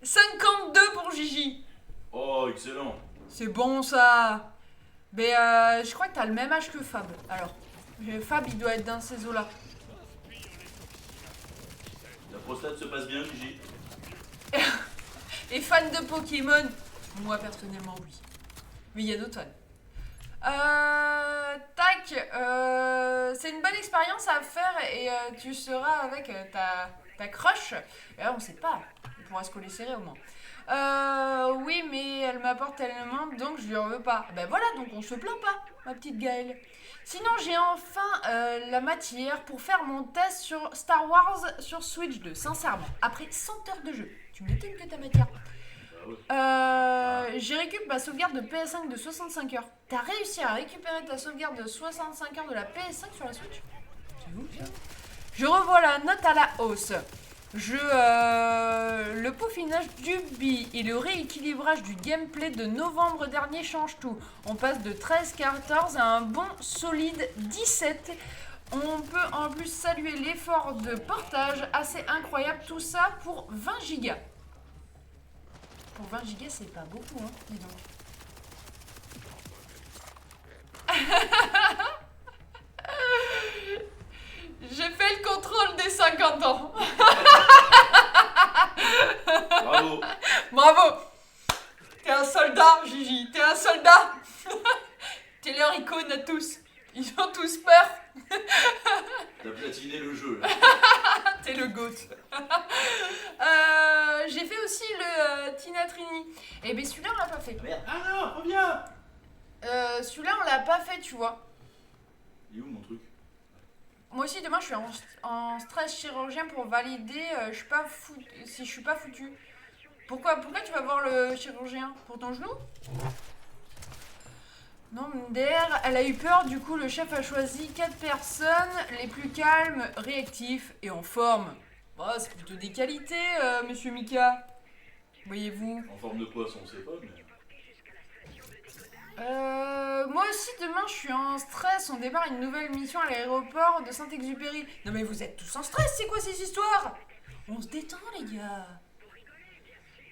52 pour Gigi. Oh, excellent. C'est bon, ça. Mais je crois que t'as le même âge que Fab. Alors, Fab, il doit être dans ces eaux-là. La prostate se passe bien, Gigi. Et fan de Pokémon? Moi, personnellement, oui. Mais il y a d'autres fans. C'est une bonne expérience à faire et tu seras avec ta crush. Et là, on sait pas. On pourra se coller serré au moins. Oui, mais elle m'apporte tellement, donc je lui en veux pas. Ben voilà, donc on se plaint pas, ma petite Gaëlle. Sinon, j'ai enfin la matière pour faire mon test sur Star Wars sur Switch 2, sincèrement. Après 100 heures de jeu, tu m'étonnes que t'as matière. J'ai récupéré ma sauvegarde de PS5 de 65 heures. T'as réussi à récupérer ta sauvegarde de 65 heures de la PS5 sur la Switch? C'est vous, ça? Je revois la note à la hausse. Le peaufinage du BI et le rééquilibrage du gameplay de novembre dernier changent tout. On passe de 13-14 à un bon solide 17. On peut en plus saluer l'effort de portage assez incroyable. Tout ça pour 20 gigas. Pour 20 gigas, c'est pas beaucoup, hein, dis donc. J'ai fait le contrôle des 50 ans. Bravo. Bravo. T'es un soldat, Gigi. T'es un soldat. T'es leur icône à tous. Ils ont tous peur, T'as platiné le jeu là. T'es le goat. J'ai fait aussi le Tina Trini. Et ben celui-là on l'a pas fait. Merde. Ah non, reviens. Celui-là on l'a pas fait, tu vois. Il est où mon truc? Moi aussi demain je suis en stress chirurgien pour valider si je suis pas foutu. Pourquoi tu vas voir le chirurgien? Pour ton genou? Non, Mder, elle a eu peur, du coup le chef a choisi 4 personnes, les plus calmes, réactifs et en forme. Oh, c'est plutôt des qualités, monsieur Mika. Voyez-vous. En forme de poisson, on sait pas, mais. Moi aussi demain je suis en stress, on démarre une nouvelle mission à l'aéroport de Saint-Exupéry. Non mais vous êtes tous en stress, c'est quoi ces histoires? On se détend les gars.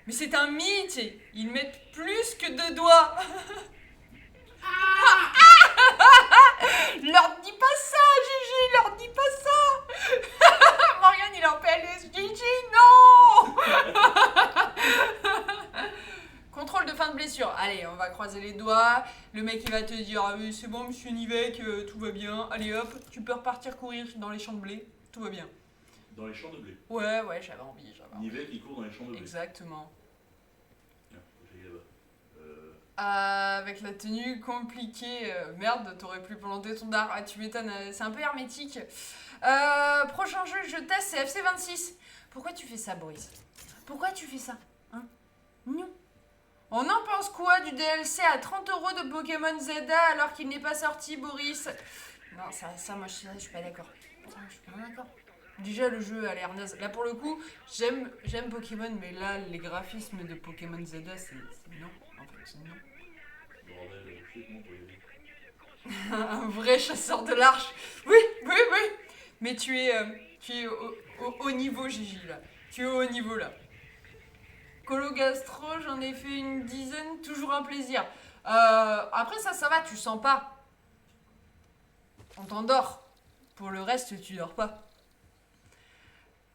Mais c'est un mythe, ils mettent plus que 2 doigts. Leur dis pas ça, Gigi, leur dis pas ça. Morgane, il est en PLS. Gigi, non. Contrôle de fin de blessure. Allez, on va croiser les doigts. Le mec, il va te dire, ah oui, c'est bon, monsieur Nivek, tout va bien. Allez hop, tu peux repartir courir dans les champs de blé. Tout va bien. Dans les champs de blé. Ouais, j'avais envie. Nivek, il court dans les champs de blé. Exactement. Tiens, faut que j'aille là-bas. Avec la tenue compliquée. Merde, t'aurais pu planter ton dard. Ah, tu m'étonnes, c'est un peu hermétique. Prochain jeu, je teste, c'est FC26. Pourquoi tu fais ça, Boris? Pourquoi tu fais ça? Hein? Non. On en pense quoi du DLC à 30 € de Pokémon Zelda alors qu'il n'est pas sorti, Boris? Non, ça moi, je suis pas d'accord. Je suis pas d'accord. Déjà, le jeu a l'air naze. Là, pour le coup, j'aime Pokémon, mais là, les graphismes de Pokémon Zelda, c'est non. En fait, c'est non. Bordel, je sais comment pour y aller. Un vrai chasseur de l'arche. Oui. Mais tu es au haut niveau, Gigi, là. Tu es au haut niveau, là. Colo gastro, j'en ai fait une dizaine, toujours un plaisir. Après, ça va, tu sens pas. On t'endort. Pour le reste, tu dors pas.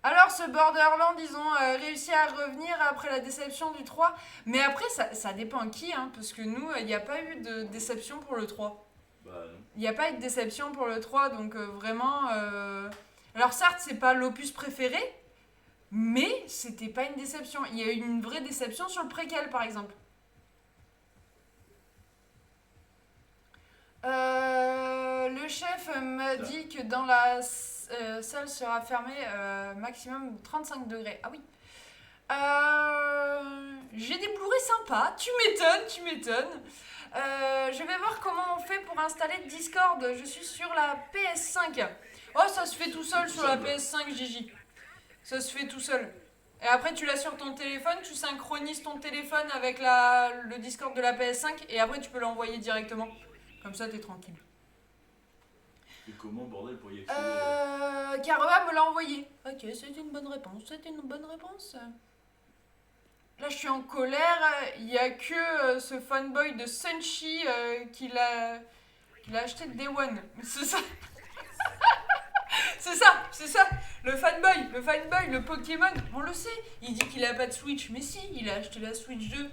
Alors, ce Borderland, ils ont réussi à revenir après la déception du 3. Mais après, ça dépend qui, hein, parce que nous, il n'y a pas eu de déception pour le 3. Bah non. Il n'y a pas eu de déception pour le 3, donc vraiment... Alors certes, c'est pas l'opus préféré, mais c'était pas une déception. Il y a eu une vraie déception sur le préquel, par exemple. Le chef m'a dit que dans la salle sera fermée maximum 35 degrés. Ah oui. J'ai des Blu-ray sympas, tu m'étonnes. Je vais voir comment on fait pour installer Discord. Je suis sur la PS5. Oh, ça se fait tout seul sur la PS5, Gigi. Ça se fait tout seul. Et après, tu l'as sur ton téléphone, tu synchronises ton téléphone avec le Discord de la PS5 et après, tu peux l'envoyer directement. Comme ça, t'es tranquille. Et comment, bordel, pour y accéder Caroa me l'a envoyé. Ok, c'était une bonne réponse. Là, je suis en colère. Il n'y a que ce fanboy de Sunshi qui l'a acheté de Day One. C'est ça. c'est ça. Le fanboy, le Pokémon, on le sait. Il dit qu'il a pas de Switch. Mais si, il a acheté la Switch 2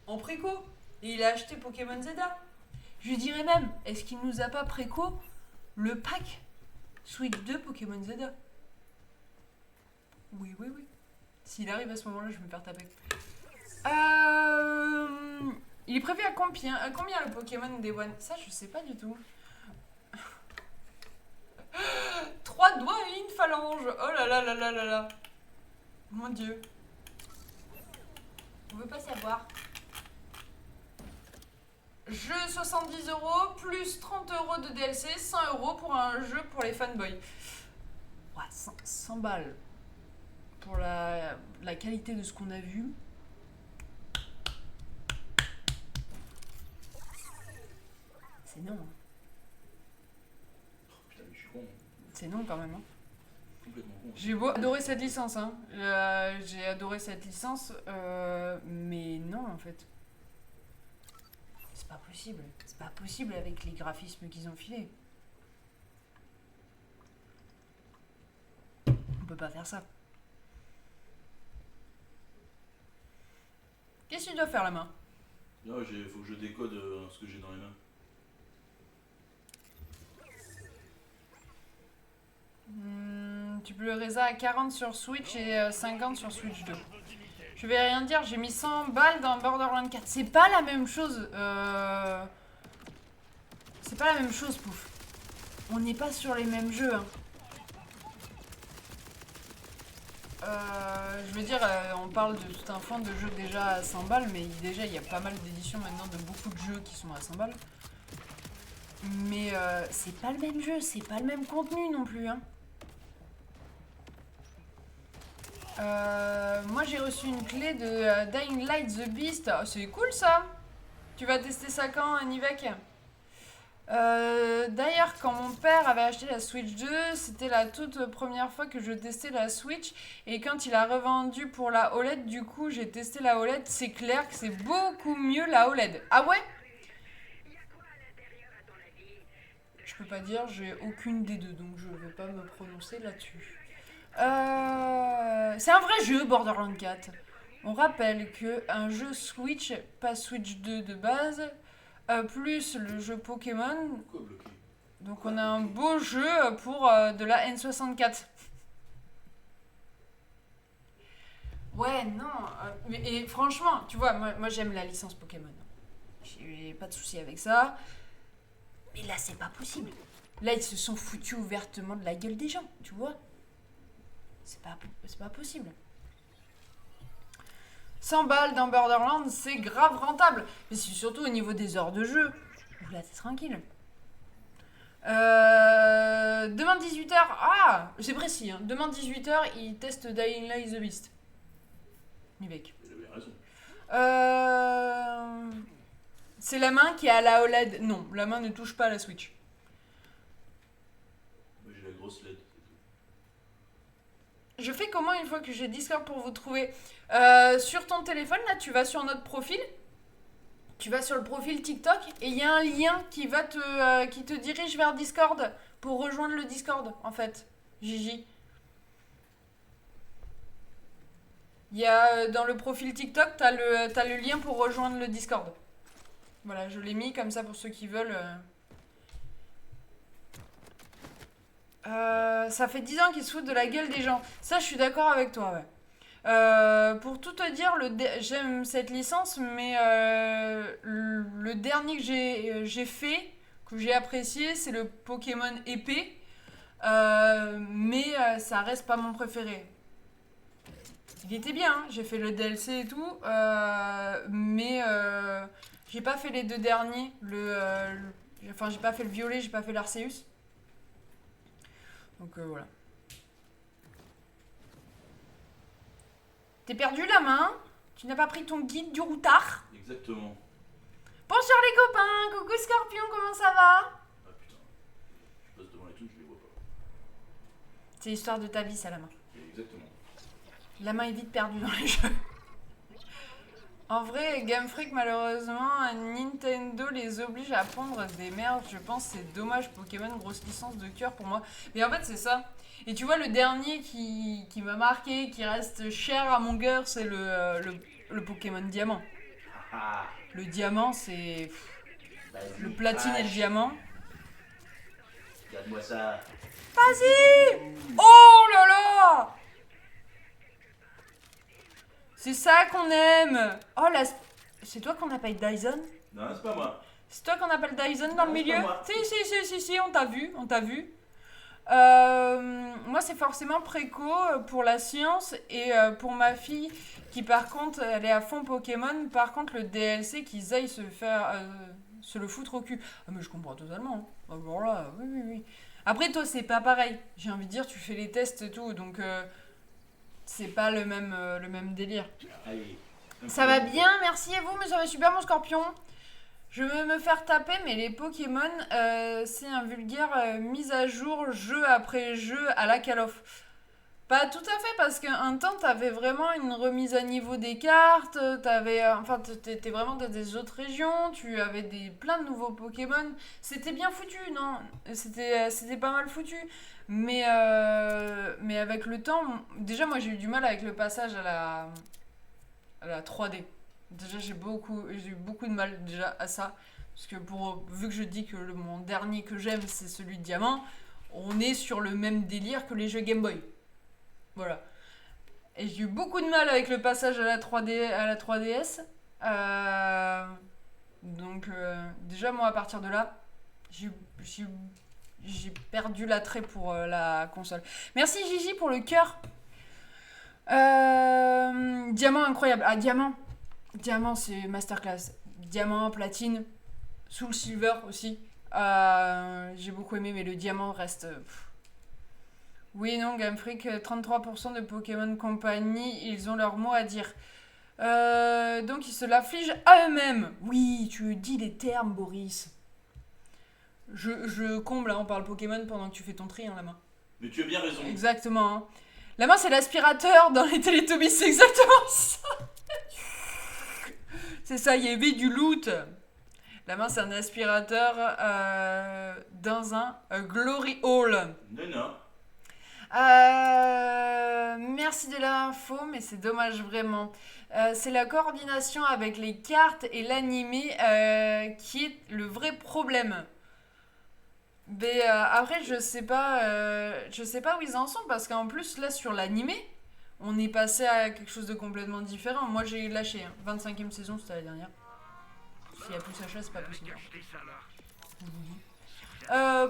en préco. Et il a acheté Pokémon Zelda. Je lui dirais même, est-ce qu'il nous a pas préco le pack Switch 2 Pokémon Zelda? Oui. S'il arrive à ce moment-là, je vais me faire taper. Il est prévu à combien le Pokémon Day One? Ça, je sais pas du tout. 3 doigts et une phalange. Oh là là. Mon Dieu. On veut pas savoir. Jeu 70 € plus 30 € de DLC, 100 € pour un jeu pour les fanboys. Ouais, 100 balles. Pour la qualité de ce qu'on a vu. C'est non. Hein. Oh, putain, mais je suis con. C'est non quand même. Hein. Complètement con. J'ai adoré cette licence. Hein. J'ai adoré cette licence. Mais non en fait. C'est pas possible. C'est pas possible avec les graphismes qu'ils ont filés. On peut pas faire ça. Qu'est-ce que tu dois faire la main? Non, faut que je décode ce que j'ai dans les mains. Tu peux le résa à 40 sur Switch et 50 sur Switch 2. Je vais rien dire, j'ai mis 100 balles dans Borderlands 4. C'est pas la même chose. C'est pas la même chose, Pouf. On n'est pas sur les mêmes jeux. Hein. Je veux dire, on parle de tout un fond de jeux déjà à 100 balles, mais déjà il y a pas mal d'éditions maintenant de beaucoup de jeux qui sont à 100 balles. Mais c'est pas le même jeu, c'est pas le même contenu non plus. Hein. Moi j'ai reçu une clé de Dying Light The Beast. Oh, c'est cool ça. Tu vas tester ça quand, Nivek? D'ailleurs, quand mon père avait acheté la Switch 2, c'était la toute première fois que je testais la Switch. Et quand il a revendu pour la OLED, du coup, j'ai testé la OLED. C'est clair que c'est beaucoup mieux la OLED. Ah ouais? Je peux pas dire, j'ai aucune des deux, donc je vais pas me prononcer là-dessus. C'est un vrai jeu, Borderlands 4. On rappelle que un jeu Switch, pas Switch 2 de base... plus le jeu Pokémon. Pourquoi bloqué? Donc on a un beau jeu pour de la N64. Ouais, non. Et franchement, tu vois, moi j'aime la licence Pokémon. J'ai pas de souci avec ça. Mais là, c'est pas possible. Là, ils se sont foutus ouvertement de la gueule des gens, tu vois. C'est pas possible. 100 balles dans Borderlands, c'est grave rentable. Mais c'est surtout au niveau des heures de jeu. Ouh là, t'es tranquille. Demain 18h. Ah, c'est précis. Hein. Demain 18h, il teste Dying Light The Beast. Nivek. Il avait raison. C'est la main qui est à la OLED. Non, la main ne touche pas à la Switch. Moi j'ai la grosse LED. Je fais comment une fois que j'ai Discord pour vous trouver? Sur ton téléphone, là, tu vas sur notre profil. Tu vas sur le profil TikTok et il y a un lien qui te dirige vers Discord pour rejoindre le Discord, en fait. Gigi. Il y a dans le profil TikTok, t'as le lien pour rejoindre le Discord. Voilà, je l'ai mis comme ça pour ceux qui veulent. Ça fait 10 ans qu'ils se foutent de la gueule des gens. Ça, je suis d'accord avec toi, ouais. Pour tout te dire, j'aime cette licence, mais le dernier que j'ai fait, que j'ai apprécié, c'est le Pokémon épée. Mais ça reste pas mon préféré. Il était bien, hein, j'ai fait le DLC et tout, mais j'ai pas fait les deux derniers. Enfin, j'ai pas fait le violet, j'ai pas fait l'Arceus. Donc voilà. T'es perdu la main? Tu n'as pas pris ton guide du routard? Exactement. Bonjour les copains, coucou Scorpion, comment ça va? Ah putain. Je passe devant les trucs, je les vois pas. C'est l'histoire de ta vie, ça, la main. Exactement. La main est vite perdue dans les jeux. En vrai, Game Freak, malheureusement, Nintendo les oblige à pondre des merdes. Je pense c'est dommage. Pokémon, grosse licence de cœur pour moi. Mais en fait, c'est ça. Et tu vois, le dernier qui m'a marqué, qui reste cher à mon cœur, c'est le Pokémon Diamant. Ah, Le diamant, c'est... vas-y, Le platine et le diamant. regarde-moi ça. Vas-y! Oh là là! C'est ça qu'on aime! Oh là, c'est toi qu'on appelle Dyson? Non, c'est pas moi. C'est toi qu'on appelle Dyson dans le Non, c'est milieu? pas moi. Si, on t'a vu, on t'a vu. Moi, c'est forcément préco pour la science et pour ma fille qui, par contre, elle est à fond Pokémon. Par contre, le DLC, qu'ils aillent se le foutre au cul. Ah, mais je comprends totalement. Hein. Ah, bon, là, oui. Après, toi, c'est pas pareil. J'ai envie de dire, tu fais les tests et tout, donc c'est pas le même délire. Allez. Ça va bien, merci à vous, mais ça va super, mon Scorpion. Je veux me faire taper, mais les Pokémon, c'est un vulgaire mise à jour, jeu après jeu à la Call of. Pas tout à fait, parce qu'un temps, t'avais vraiment une remise à niveau des cartes, t'étais vraiment dans des autres régions, tu avais plein de nouveaux Pokémon. C'était bien foutu, non? C'était pas mal foutu. Mais avec le temps, déjà, moi, j'ai eu du mal avec le passage à la 3D. Déjà, j'ai eu beaucoup de mal déjà à ça. Parce que vu que je dis que mon dernier que j'aime, c'est celui de diamant, on est sur le même délire que les jeux Game Boy. Voilà. Et j'ai eu beaucoup de mal avec le passage à la 3DS. Donc, déjà, moi, à partir de là, j'ai perdu l'attrait pour la console. Merci Gigi pour le cœur. Diamant incroyable. Ah, diamant. Diamant, c'est masterclass. Diamant, platine, Soul Silver aussi. J'ai beaucoup aimé, mais le diamant reste... Oui, non, Game Freak, 33% de Pokémon Company, ils ont leur mot à dire. Donc ils se l'affligent à eux-mêmes. Oui, tu dis les termes, Boris. Je comble, hein, on parle Pokémon pendant que tu fais ton tri, hein, la main. Mais tu as bien raison. Exactement. Hein. La main, c'est l'aspirateur dans les Teletubbies, c'est exactement ça. C'est ça, il y avait du loot. La main, c'est un aspirateur dans un Glory Hall. Non. Merci de l'info, mais c'est dommage vraiment. C'est la coordination avec les cartes et l'animé qui est le vrai problème. Mais après, je sais pas où ils en sont parce qu'en plus, là, sur l'animé, on est passé à quelque chose de complètement différent. Moi, j'ai lâché. Hein. 25e saison, c'était la dernière. S'il y a plus Sacha, c'est pas possible.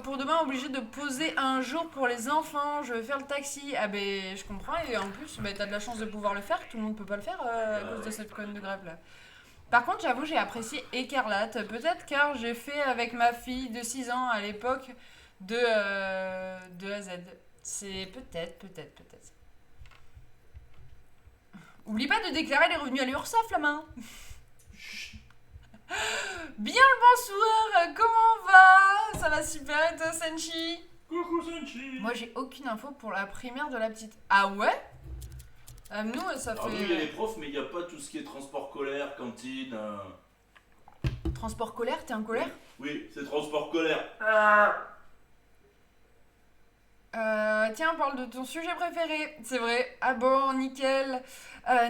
Pour demain, obligé de poser un jour pour les enfants. Je vais faire le taxi. Ah ben, je comprends. Et en plus, t'as de la chance de pouvoir le faire. Tout le monde peut pas le faire à cause de cette conne de grève là. Par contre, j'avoue, j'ai apprécié Écarlate. Peut-être car j'ai fait avec ma fille de 6 ans à l'époque de A à Z. C'est peut-être. Oublie pas de déclarer les revenus à l'URSSAF, la main. Bien le bonsoir, comment on va? Ça va super et toi, Senshi? Coucou Senshi. Moi, j'ai aucune info pour la primaire de la petite. Ah ouais? Nous, ça Alors fait... nous, il y a les profs, mais il n'y a pas tout ce qui est transport scolaire, cantine... Transport colère, t'es en colère? Oui, c'est transport scolaire. Tiens, on parle de ton sujet préféré, c'est vrai. Ah bon, nickel.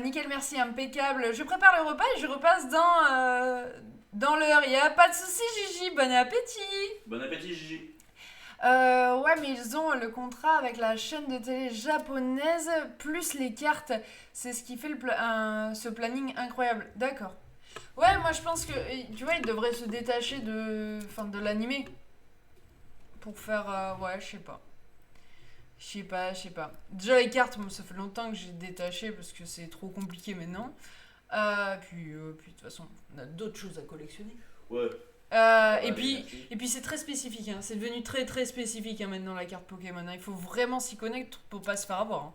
Nickel, merci, impeccable. Je prépare le repas et je repasse dans l'heure. Y a pas de souci, Gigi. Bon appétit. Bon appétit, Gigi. Ouais, mais ils ont le contrat avec la chaîne de télé japonaise, plus les cartes. C'est ce qui fait ce planning incroyable. D'accord. Ouais, moi je pense que, tu vois, ils devraient se détacher de l'animé. Pour faire, ouais, je sais pas. Déjà les cartes, ça fait longtemps que j'ai détaché parce que c'est trop compliqué maintenant. Puis de toute façon, on a d'autres choses à collectionner. Ouais. Et puis c'est très spécifique, hein. C'est devenu très très spécifique hein, maintenant la carte Pokémon. Hein. Il faut vraiment s'y connaître pour pas se faire avoir.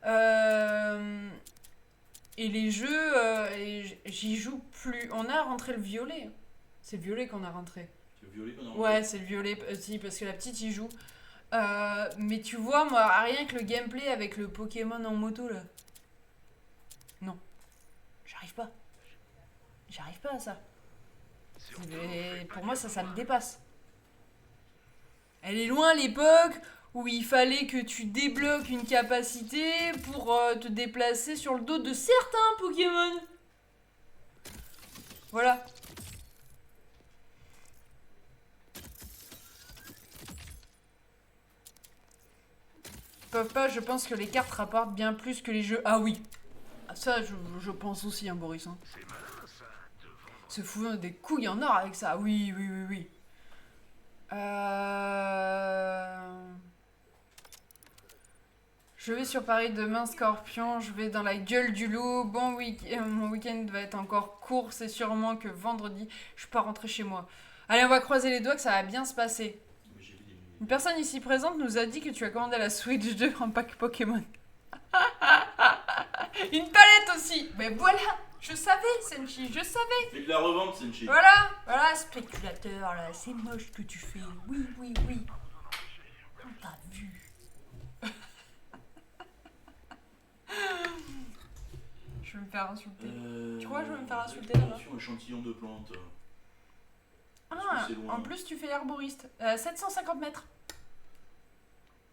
Hein. Et les jeux, j'y joue plus. On a rentré le violet. C'est le violet qu'on a rentré. C'est le violet qu'on a rentré. Ouais, c'est le violet, si, parce que la petite y joue. Mais tu vois, moi, rien que le gameplay avec le Pokémon en moto là. Non. J'arrive pas à ça. Pour moi, ça me dépasse. Elle est loin l'époque où il fallait que tu débloques une capacité pour te déplacer sur le dos de certains Pokémon. Voilà. Papa, je pense que les cartes rapportent bien plus que les jeux. Ah oui. Ça, je pense aussi, hein, Boris. Hein. Se fout des couilles en or avec ça. Oui. Je vais sur Paris demain, Scorpion. Je vais dans la gueule du loup. Bon mon week-end va être encore court. C'est sûrement que vendredi, je peux rentrer chez moi. Allez, on va croiser les doigts que ça va bien se passer. Une personne ici présente nous a dit que tu as commandé la Switch 2 en pack Pokémon. Une palette aussi. Mais voilà, je savais, Senshi, je savais. Fais de la revente, Senshi. Voilà, spéculateur, là, c'est moche ce que tu fais. Oui. On t'a vu. Je vais me faire insulter. Tu crois que je vais me faire insulter là-bas? Échantillon de plantes. Ah, en plus tu fais l'herboriste. 750 mètres.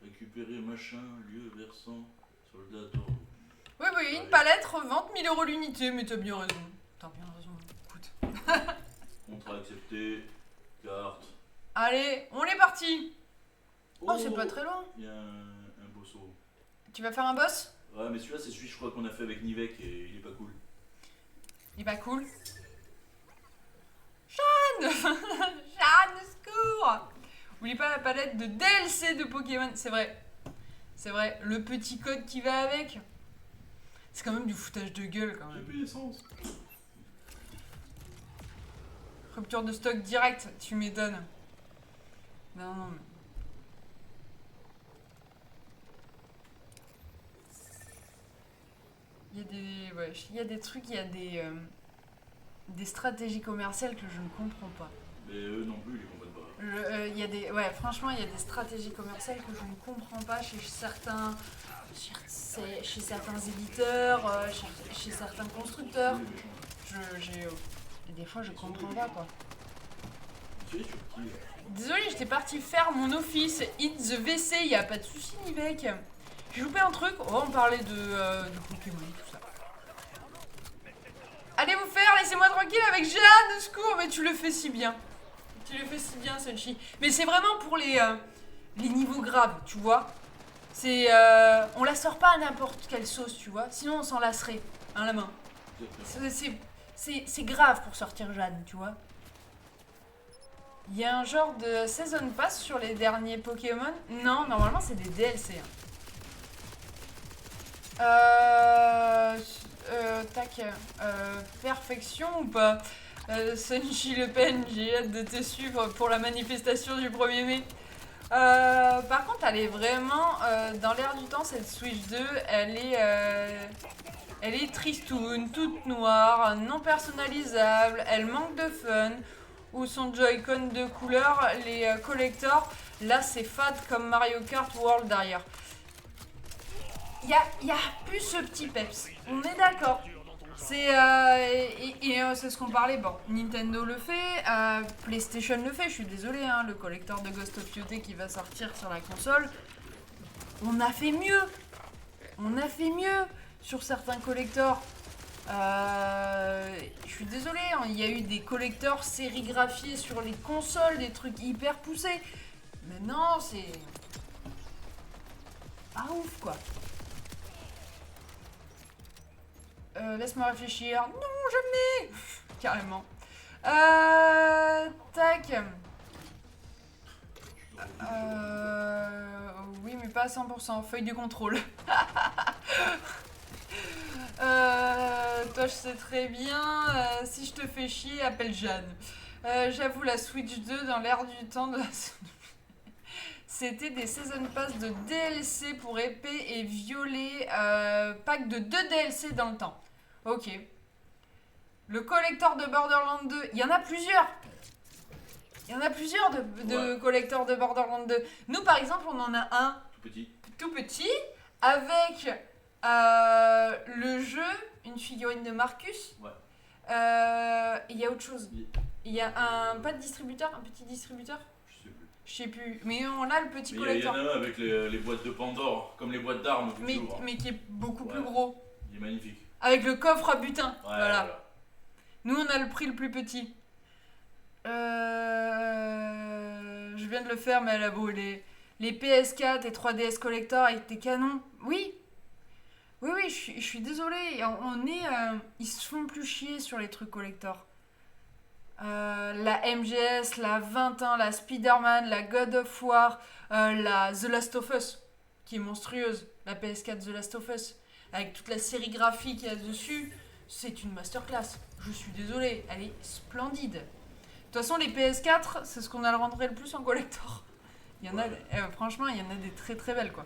Récupérer machin, lieu versant, soldat. Oui, une palette, revente, 1000 € l'unité, mais t'as bien raison. Écoute. Contrat accepté, carte. Allez, on est parti. Oh, c'est pas très loin. Il y a un bosso. Tu vas faire un boss? Ouais, mais celui-là, c'est celui, je crois, qu'on a fait avec Nivek et il est pas cool. Il est pas cool. Jeanne Jeanne, au secours! Oublie pas la palette de DLC de Pokémon. C'est vrai. C'est vrai. Le petit code qui va avec. C'est quand même du foutage de gueule, quand J'ai même. plus d'essence. Rupture de stock direct, tu m'étonnes. Non, non, mais... Il y a des... Ouais, il y a des trucs, il y a des stratégies commerciales que je ne comprends pas. Mais eux non plus, ils les comprennent pas. Il y a des... Ouais, franchement, il y a des stratégies commerciales que je ne comprends pas chez certains... Chez certains éditeurs, chez certains constructeurs. Oui, Et des fois, je comprends pas, quoi. Tu sais, je suis petit. Désolée, j'étais partie faire mon office Hit the WC, y a pas de soucis, Nivek. J'ai loupé un truc, on parlait de Pokémon, tout ça. Allez vous faire, laissez-moi tranquille avec Jeanne, au secours, mais tu le fais si bien. Tu le fais si bien, Sunchi. Mais c'est vraiment pour les niveaux graves, tu vois. C'est... on la sort pas à n'importe quelle sauce, tu vois. Sinon, on s'en lasserait, hein, la main. C'est grave pour sortir Jeanne, tu vois. Il y a un genre de Season Pass sur les derniers Pokémon? Non, normalement c'est des DLC. Tac. Perfection ou pas? Sunchi Le Pen, j'ai hâte de te suivre pour la manifestation du 1er mai. Par contre, elle est vraiment dans l'air du temps, cette Switch 2. Elle est tristoune, toute noire, non personnalisable, elle manque de fun. Ou son Joy-Con de couleur, les collectors, là c'est fade comme Mario Kart World derrière. Y a plus ce petit peps, on est d'accord. C'est c'est ce qu'on parlait, bon, Nintendo le fait, PlayStation le fait, je suis désolée, hein, le collector de Ghost of Yotei qui va sortir sur la console. On a fait mieux. On a fait mieux sur certains collectors. Je suis désolée, hein, il y a eu des collecteurs sérigraphiés sur les consoles, des trucs hyper poussés. Maintenant, c'est... pas ouf, quoi. Laisse-moi réfléchir. Non, jamais. Carrément. Tac. Oui, mais pas à 100%. Feuille de contrôle. Toi je sais très bien, si je te fais chier, appelle Jeanne. J'avoue, la Switch 2 dans l'air du temps de la... C'était des Season Pass de DLC pour épée et violet, pack de 2 DLC dans le temps. Ok. Le collector de Borderlands 2, il y en a plusieurs. Il y en a plusieurs de collectors de Borderlands 2. Nous par exemple, on en a un tout petit avec... le jeu, une figurine de Marcus. Ouais. Il y a autre chose. Il y a un distributeur, un petit distributeur. Je sais plus. Mais on a le petit collector. Il y en a un avec les boîtes de Pandore, comme les boîtes d'armes. Mais qui est beaucoup plus gros. Il est magnifique. Avec le coffre à butin. Ouais, voilà. Nous on a le prix le plus petit. Je viens de le faire, mais elle a beau. Les PS4 et 3DS Collector avec tes canons. Oui. Oui, je suis désolée. Ils se font plus chier sur les trucs collector. La MGS, la 21, la Spider-Man, la God of War, la The Last of Us, qui est monstrueuse. La PS4 The Last of Us, avec toute la sérigraphie qu'il y a dessus. C'est une masterclass. Je suis désolée, elle est splendide. De toute façon, les PS4, c'est ce qu'on a le rendrait le plus en collector. Il y en a, franchement, il y en a des très très belles, quoi.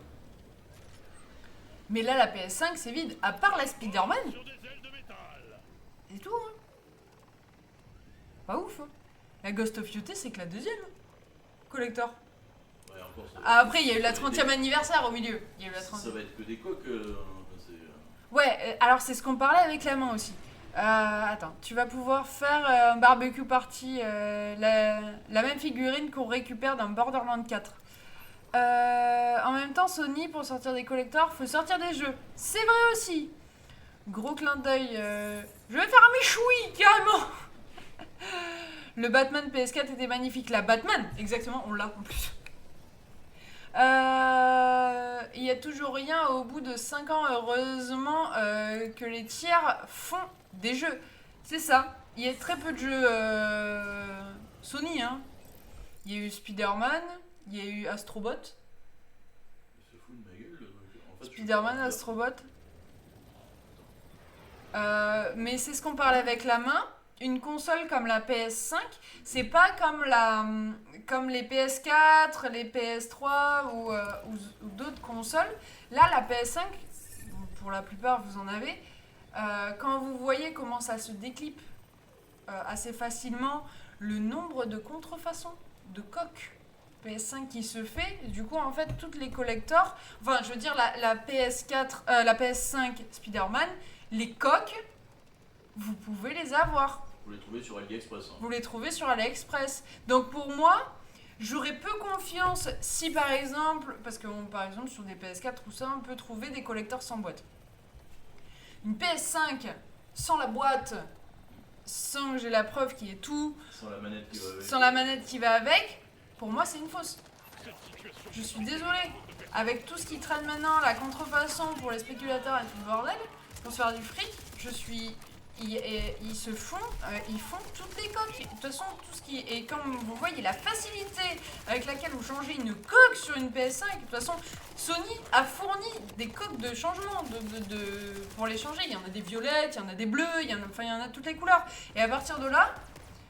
Mais là, la PS5, c'est vide. À part la Spider-Man. C'est tout, hein. Pas ouf, hein. La Ghost of Yotei, c'est que la deuxième. Collector. Ouais, encore ça. Après, il y a eu la 30e anniversaire au milieu. Il y a eu la 30e. Ça va être que des coques. Ouais, alors c'est ce qu'on parlait avec la main aussi. Attends, tu vas pouvoir faire un barbecue party. La même figurine qu'on récupère dans Borderlands 4. En même temps, Sony, pour sortir des collectors, faut sortir des jeux. C'est vrai aussi. Gros clin d'œil. Je vais faire un méchoui, carrément. Le Batman PS4 était magnifique. La Batman, exactement, on l'a en plus. Il y a toujours rien au bout de 5 ans, heureusement que les tiers font des jeux. C'est ça. Il y a très peu de jeux Sony, hein. Il y a eu Spider-Man, il y a eu Astrobot. Il se fout de ma gueule. En fait, Spider-Man, Astrobot. Mais c'est ce qu'on parle avec la main. Une console comme la PS5, c'est pas comme les PS4, les PS3 ou d'autres consoles. Là, la PS5, pour la plupart vous en avez, quand vous voyez comment ça se déclipe assez facilement, le nombre de contrefaçons, de coques PS5 qui se fait, du coup en fait toutes les collectors, enfin je veux dire la PS4, la PS5 Spider-Man, les coques, vous pouvez les avoir. Vous les trouvez sur AliExpress. Hein. Vous les trouvez sur AliExpress. Donc pour moi, j'aurais peu confiance si par exemple, parce que par exemple sur des PS4 ou ça, on peut trouver des collecteurs sans boîte. Une PS5 sans la boîte, sans que j'ai la preuve qu'il y ait tout, Sans la manette qui va avec. sans la manette qui va avec, pour moi c'est une fausse. Je suis désolée. Avec tout ce qui traîne maintenant, la contrefaçon pour les spéculateurs et tout le bordel, pour se faire du fric, ils font toutes les coques. De toute façon, tout ce qui et comme vous voyez la facilité avec laquelle vous changez une coque sur une PS5, de toute façon, Sony a fourni des coques de changement pour les changer. Il y en a des violettes, il y en a des bleus, il y en a toutes les couleurs. Et à partir de là,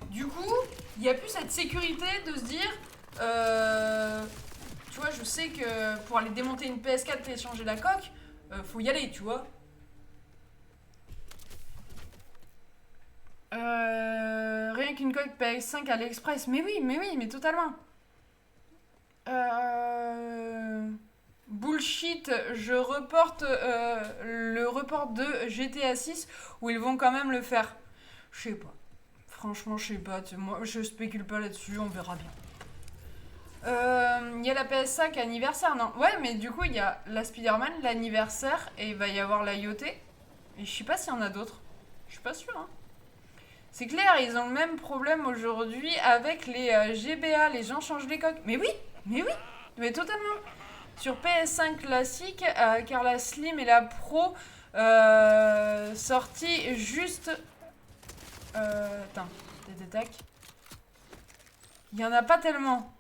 du coup, il n'y a plus cette sécurité de se dire, tu vois, je sais que pour aller démonter une PS4 et changer la coque, faut y aller, tu vois. Rien qu'une coque PS5 à l'Express. Mais oui, mais totalement. Bullshit, je reporte le report de GTA 6 où ils vont quand même le faire. Je sais pas. Franchement, je sais pas. Moi, je spécule pas là-dessus, on verra bien. Il y a la PS5 anniversaire, non? Ouais, mais du coup, il y a la Spider-Man, l'anniversaire, et il va y avoir la IoT. Et je sais pas s'il y en a d'autres. Je suis pas sûre, hein. C'est clair, ils ont le même problème aujourd'hui avec les GBA, les gens changent les coques. Mais oui, mais totalement. Sur PS5 classique, car la Slim et la Pro sorties juste... attends, tac. Il y en a pas tellement.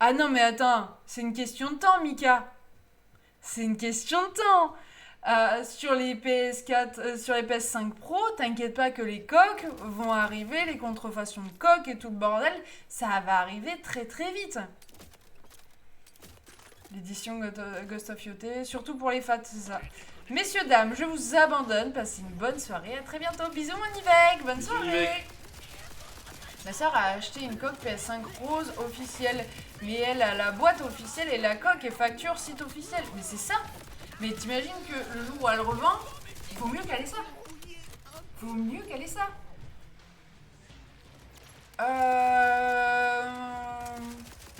Ah non mais attends, c'est une question de temps, Mika. C'est une question de temps. Sur les PS4, sur les PS5 Pro, t'inquiète pas que les coques vont arriver, les contrefaçons de coques et tout le bordel, ça va arriver très très vite. L'édition Ghost of Yotei, surtout pour les fats, c'est ça. Messieurs, dames, je vous abandonne, passez une bonne soirée, à très bientôt. Bisous mon Yvec, bonne Bisous, soirée. Yvec. Ma soeur a acheté une coque PS5 rose officielle, mais elle a la boîte officielle et la coque est facture site officiel. Mais c'est ça. Mais t'imagines que le jour où elle revend, il vaut mieux qu'elle ait ça. Vaut mieux qu'elle ait ça.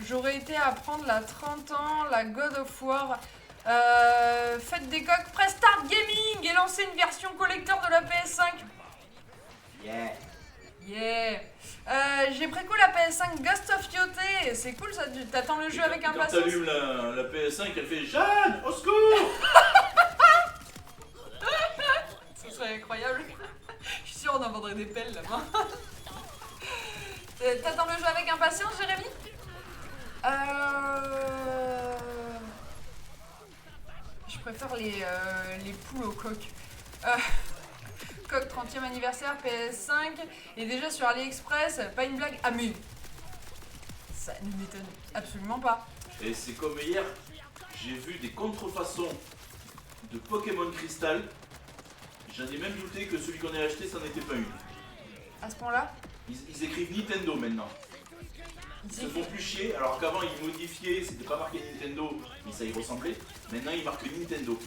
J'aurais été à prendre la 30 ans, la God of War. Faites des coques Prestart Gaming et lancez une version collector de la PS5. Yeah. J'ai préco la PS5 Ghost of Yotei. C'est cool ça, t'attends le jeu avec Quand impatience. t'allumes la PS5, elle fait Jeanne, au secours. Ce serait incroyable. Je suis sûre on en vendrait des pelles là-bas. T'attends le jeu avec impatience, Jérémy? Je préfère les poules aux coques. Coque 30e anniversaire PS5 et déjà sur AliExpress, pas une blague. Ah mais ça ne m'étonne absolument pas. Et c'est comme hier, j'ai vu des contrefaçons de Pokémon Crystal. J'en ai même douté que celui qu'on a acheté, ça n'était pas une. À ce point-là, Ils écrivent Nintendo maintenant. Ils se font plus chier, alors qu'avant ils modifiaient, c'était pas marqué Nintendo, mais ça y ressemblait. Maintenant ils marquent Nintendo.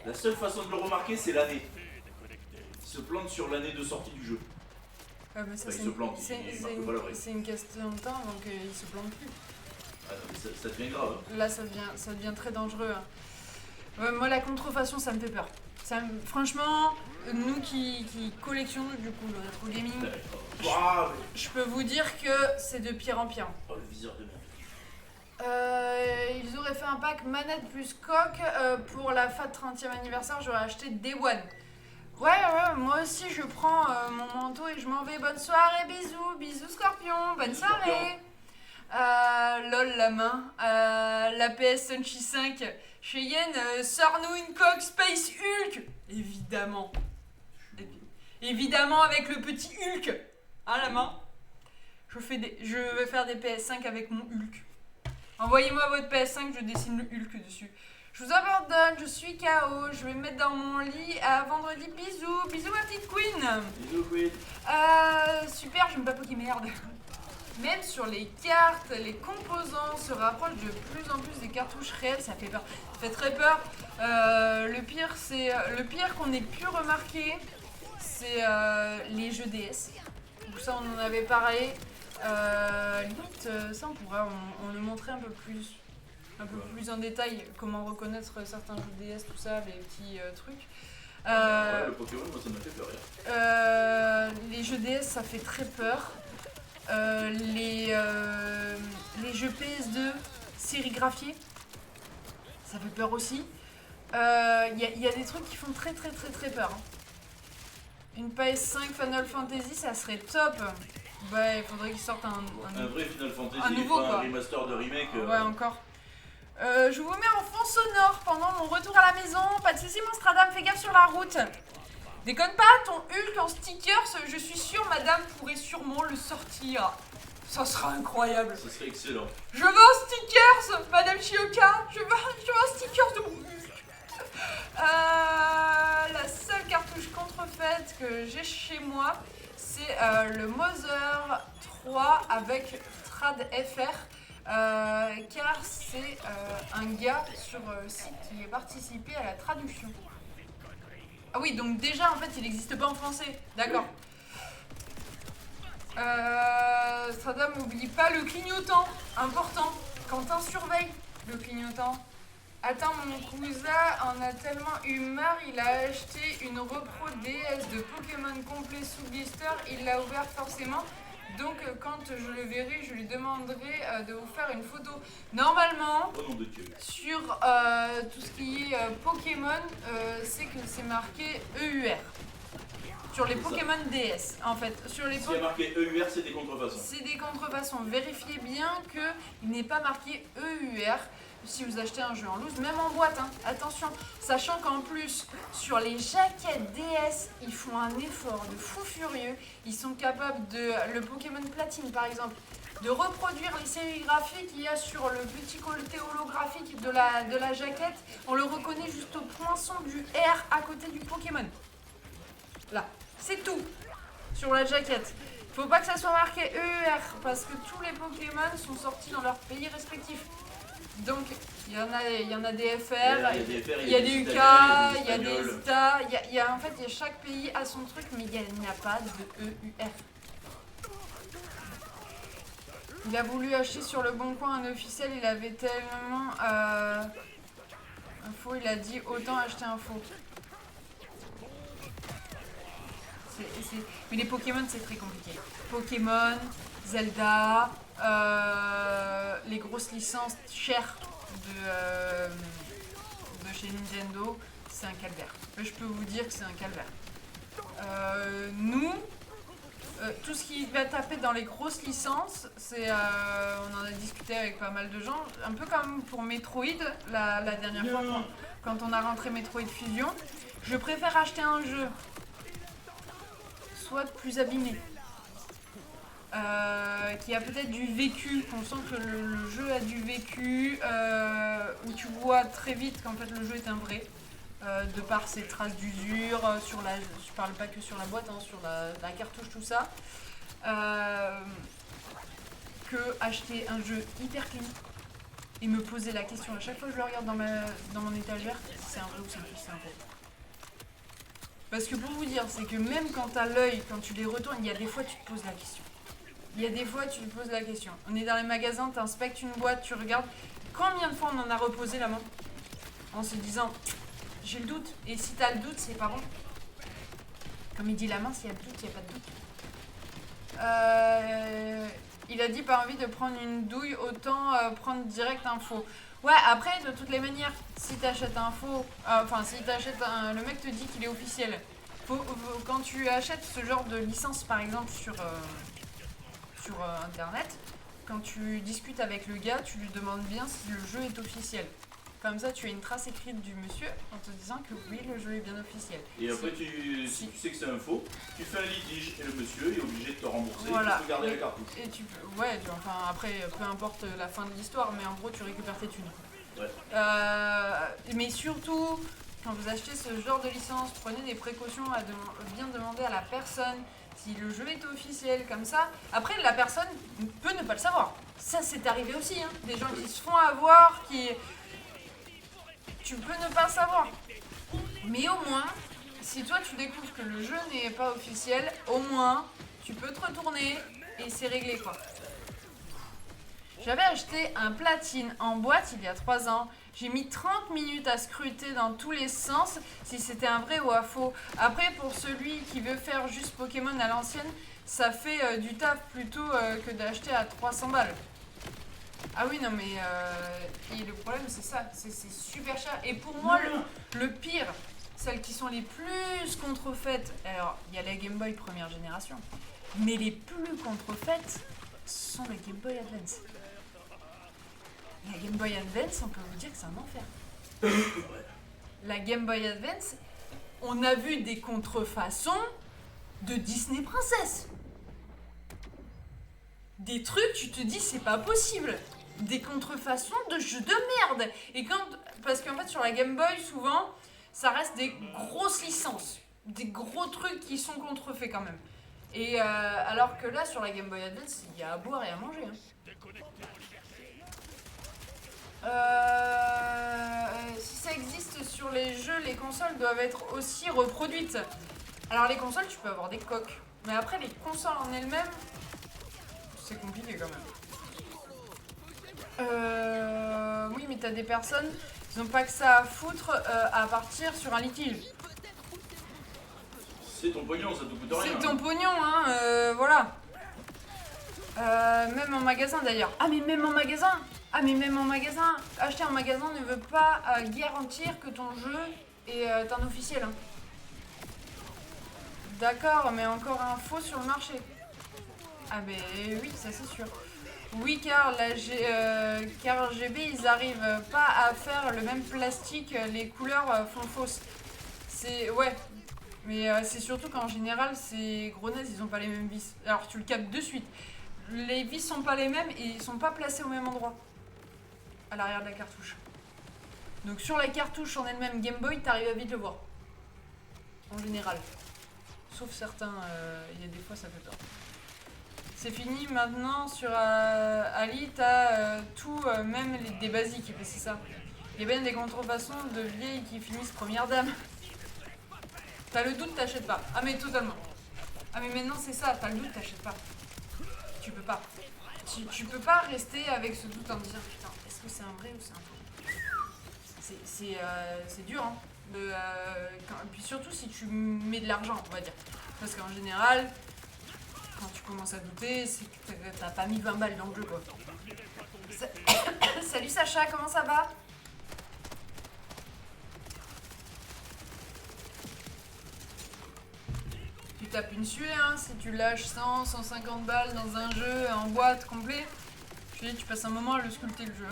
La seule façon de le remarquer, c'est l'année. Ils se plantent sur l'année de sortie du jeu. mais ça, Enfin, ils se plantent, ils marquent pas la vraie. c'est une question de temps donc ils se plantent plus. Ah non, mais ça devient grave. Hein. Là, ça devient très dangereux. Hein. Moi, la contrefaçon, ça me fait peur. Franchement, nous qui collectionnons du coup le rétro gaming, Waouh, je peux vous dire que c'est de pire en pire. oh, le viseur de Ils auraient fait un pack manette plus coque pour la FAT 30e anniversaire, j'aurais acheté Day One. Ouais, moi aussi je prends mon manteau et je m'en vais. Bonne soirée, bisous Scorpion, bonne Bisous, soirée. Lol la main, la PS Sunchi 5. Cheyenne, sors-nous une coque Space Hulk. Évidemment. Évidemment avec le petit Hulk à la main. Je vais faire des PS5 avec mon Hulk. Envoyez-moi votre PS5, je dessine le Hulk dessus. Je vous abandonne, je suis KO, je vais me mettre dans mon lit. À vendredi, bisous ma petite Queen. Bisous, Queen. Super, j'aime pas Pokémerde. Même sur les cartes, les composants se rapprochent de plus en plus des cartouches réelles, ça fait peur. Ça fait très peur. Le pire qu'on ait pu remarquer, c'est les jeux DS. Donc ça, on en avait parlé. Limite, ça on pourrait on le montrer un peu plus en détail, comment reconnaître certains jeux DS, tout ça, les petits trucs. Ouais, le Pokémon, moi ça m'a fait peur. Les jeux DS, ça fait très peur. Les jeux PS2 sérigraphiés, ça fait peur aussi. Il y a des trucs qui font très peur. Hein. Une PS5 Final Fantasy, ça serait top. Bah, il faudrait qu'ils sortent Un vrai Final Fantasy, un nouveau, pas quoi. un remaster de remake. Ouais, encore. Je vous mets en fond sonore pendant mon retour à la maison. Pas de soucis, mon Stradam, fais gaffe sur la route. Déconne pas, ton Hulk en stickers, je suis sûre madame pourrait sûrement le sortir. Ça sera incroyable. Ce serait excellent. Je veux un stickers, madame Chioka. Je veux un stickers de mon Hulk. La seule cartouche contrefaite que j'ai chez moi, c'est le Mother 3 avec Trad FR. Car c'est un gars sur site qui a participé à la traduction. Ah oui, donc déjà en fait il n'existe pas en français, d'accord. Stradam, n'oublie pas le clignotant, important. Quentin surveille le clignotant. Attends, mon cousin en a tellement eu marre, il a acheté une repro DS de Pokémon complet sous blister, il l'a ouverte forcément. Donc quand je le verrai, je lui demanderai de vous faire une photo. Normalement, Au nom de Dieu. sur tout ce qui est Pokémon, c'est que c'est marqué EUR. Sur les Pokémon DS, en fait. Sur les S'il y a marqué EUR, c'est des contrefaçons. C'est des contrefaçons. Vérifiez bien qu'il n'est pas marqué EUR si vous achetez un jeu en loose, même en boîte, hein. Attention, sachant qu'en plus, sur les jaquettes DS, ils font un effort de fou furieux. Ils sont capables de, le Pokémon Platine par exemple, de reproduire les sérigraphies qu'il y a sur le petit côté holographique de la jaquette. On le reconnaît juste au poinçon du R à côté du Pokémon. Là, c'est tout sur la jaquette. Faut pas que ça soit marqué EUR parce que tous les Pokémon sont sortis dans leur pays respectif. Donc, il y en a des FR, il y a des UK, il y a des ETA, en fait, chaque pays a son truc, mais il n'y a pas de EUR. Il a voulu acheter sur le bon coin un officiel, il avait tellement un faux, il a dit autant acheter un faux. Mais les Pokémon, c'est très compliqué. Pokémon, Zelda, les grosses licences chères de chez Nintendo, c'est un calvaire. Je peux vous dire que c'est un calvaire. Nous, tout ce qui va taper dans les grosses licences, c'est, on en a discuté avec pas mal de gens, un peu comme pour Metroid, la dernière fois quand on a rentré Metroid Fusion. Je préfère acheter un jeu soit plus abîmé, qui a peut-être du vécu, qu'on sent que le jeu a du vécu, où tu vois très vite qu'en fait le jeu est un vrai, de par ses traces d'usure, sur la, je parle pas que sur la boîte, hein, sur la cartouche, tout ça, que acheter un jeu hyper clean et me poser la question à chaque fois que je le regarde dans mon étagère, c'est un vrai ou c'est un faux. Parce que pour vous dire, c'est que même quand t'as l'œil, quand tu les retournes, il y a des fois tu te poses la question. Il y a des fois tu te poses la question. On est dans les magasins, tu inspectes une boîte, tu regardes. Combien de fois on en a reposé la main en se disant, j'ai le doute. Et si t'as le doute, c'est pas bon. Comme il dit la main, s'il y a le doute, il n'y a pas de doute. Il a dit pas envie de prendre une douille, autant prendre direct un faux. Ouais, après, de toutes les manières, si t'achètes un faux, si t'achètes le mec te dit qu'il est officiel. Quand tu achètes ce genre de licence, par exemple, sur internet, quand tu discutes avec le gars, tu lui demandes bien si le jeu est officiel. Comme ça, tu as une trace écrite du monsieur en te disant que oui, le jeu est bien officiel. Et après, si tu sais que c'est un faux, tu fais un litige et le monsieur est obligé de te rembourser Voilà. et de te garder la cartouche. Et tu peux, ouais, après, peu importe la fin de l'histoire, mais en gros, tu récupères tes thunes. Ouais. Mais surtout, quand vous achetez ce genre de licence, prenez des précautions à bien demander à la personne si le jeu est officiel, comme ça. Après, la personne peut ne pas le savoir. Ça, c'est arrivé aussi, hein. Des gens qui se font avoir, Tu peux ne pas savoir. Mais au moins, si toi tu découvres que le jeu n'est pas officiel, au moins, tu peux te retourner et c'est réglé, quoi. J'avais acheté un platine en boîte il y a 3 ans. J'ai mis 30 minutes à scruter dans tous les sens si c'était un vrai ou un faux. Après, pour celui qui veut faire juste Pokémon à l'ancienne, ça fait du taf plutôt que d'acheter à 300 balles. Ah oui, non, mais et le problème, c'est ça. C'est super cher. Et pour moi, le pire, celles qui sont les plus contrefaites, alors, il y a la Game Boy première génération, mais les plus contrefaites sont les Game Boy Advance. La Game Boy Advance, on peut vous dire que c'est un enfer. La Game Boy Advance, on a vu des contrefaçons de Disney Princess. Des trucs, tu te dis, c'est pas possible. Des contrefaçons de jeux de merde. Et parce qu'en fait, sur la Game Boy, souvent, ça reste des grosses licences. Des gros trucs qui sont contrefaits quand même. Et alors que là, sur la Game Boy Advance, il y a à boire et à manger. Hein. Si ça existe sur les jeux, les consoles doivent être aussi reproduites. Alors les consoles, tu peux avoir des coques. Mais après, les consoles en elles-mêmes, c'est compliqué quand même. Oui, mais t'as des personnes, ils n'ont pas que ça à foutre à partir sur un litige. C'est ton pognon, ça te coûte rien. C'est ton pognon, hein, voilà. Même en magasin d'ailleurs. Ah mais même en magasin. Acheter en magasin ne veut pas garantir que ton jeu est un officiel. Hein. D'accord, mais encore un faux sur le marché. Ah ben oui, ça c'est sûr. Oui, car car RGB, ils arrivent pas à faire le même plastique, les couleurs font fausse. Ouais, mais c'est surtout qu'en général, ces gros nazes, ils ont pas les mêmes vis. Alors tu le captes de suite. Les vis sont pas les mêmes et ils sont pas placés au même endroit. À l'arrière de la cartouche. Donc sur la cartouche en elle-même Game Boy, t'arrives à vite le voir. En général. Sauf certains, il y a des fois ça fait peur. C'est fini maintenant sur Ali, t'as tout, même des basiques, et c'est ça. Il y a bien des contrefaçons de vieilles qui finissent première dame. T'as le doute, t'achètes pas. Ah mais totalement. Ah mais maintenant c'est ça, t'as le doute, t'achètes pas. Tu peux pas. Tu peux pas rester avec ce doute en disant putain, est-ce que c'est un vrai ou c'est un faux. C'est dur, hein. Puis surtout si tu mets de l'argent, on va dire. Parce qu'en général, quand tu commences à douter, c'est que t'as pas mis 20 balles dans le jeu, quoi. Salut Sacha, comment ça va? Tu tapes une suée, hein, si tu lâches 100, 150 balles dans un jeu en boîte complet, tu passes un moment à le sculpter le jeu.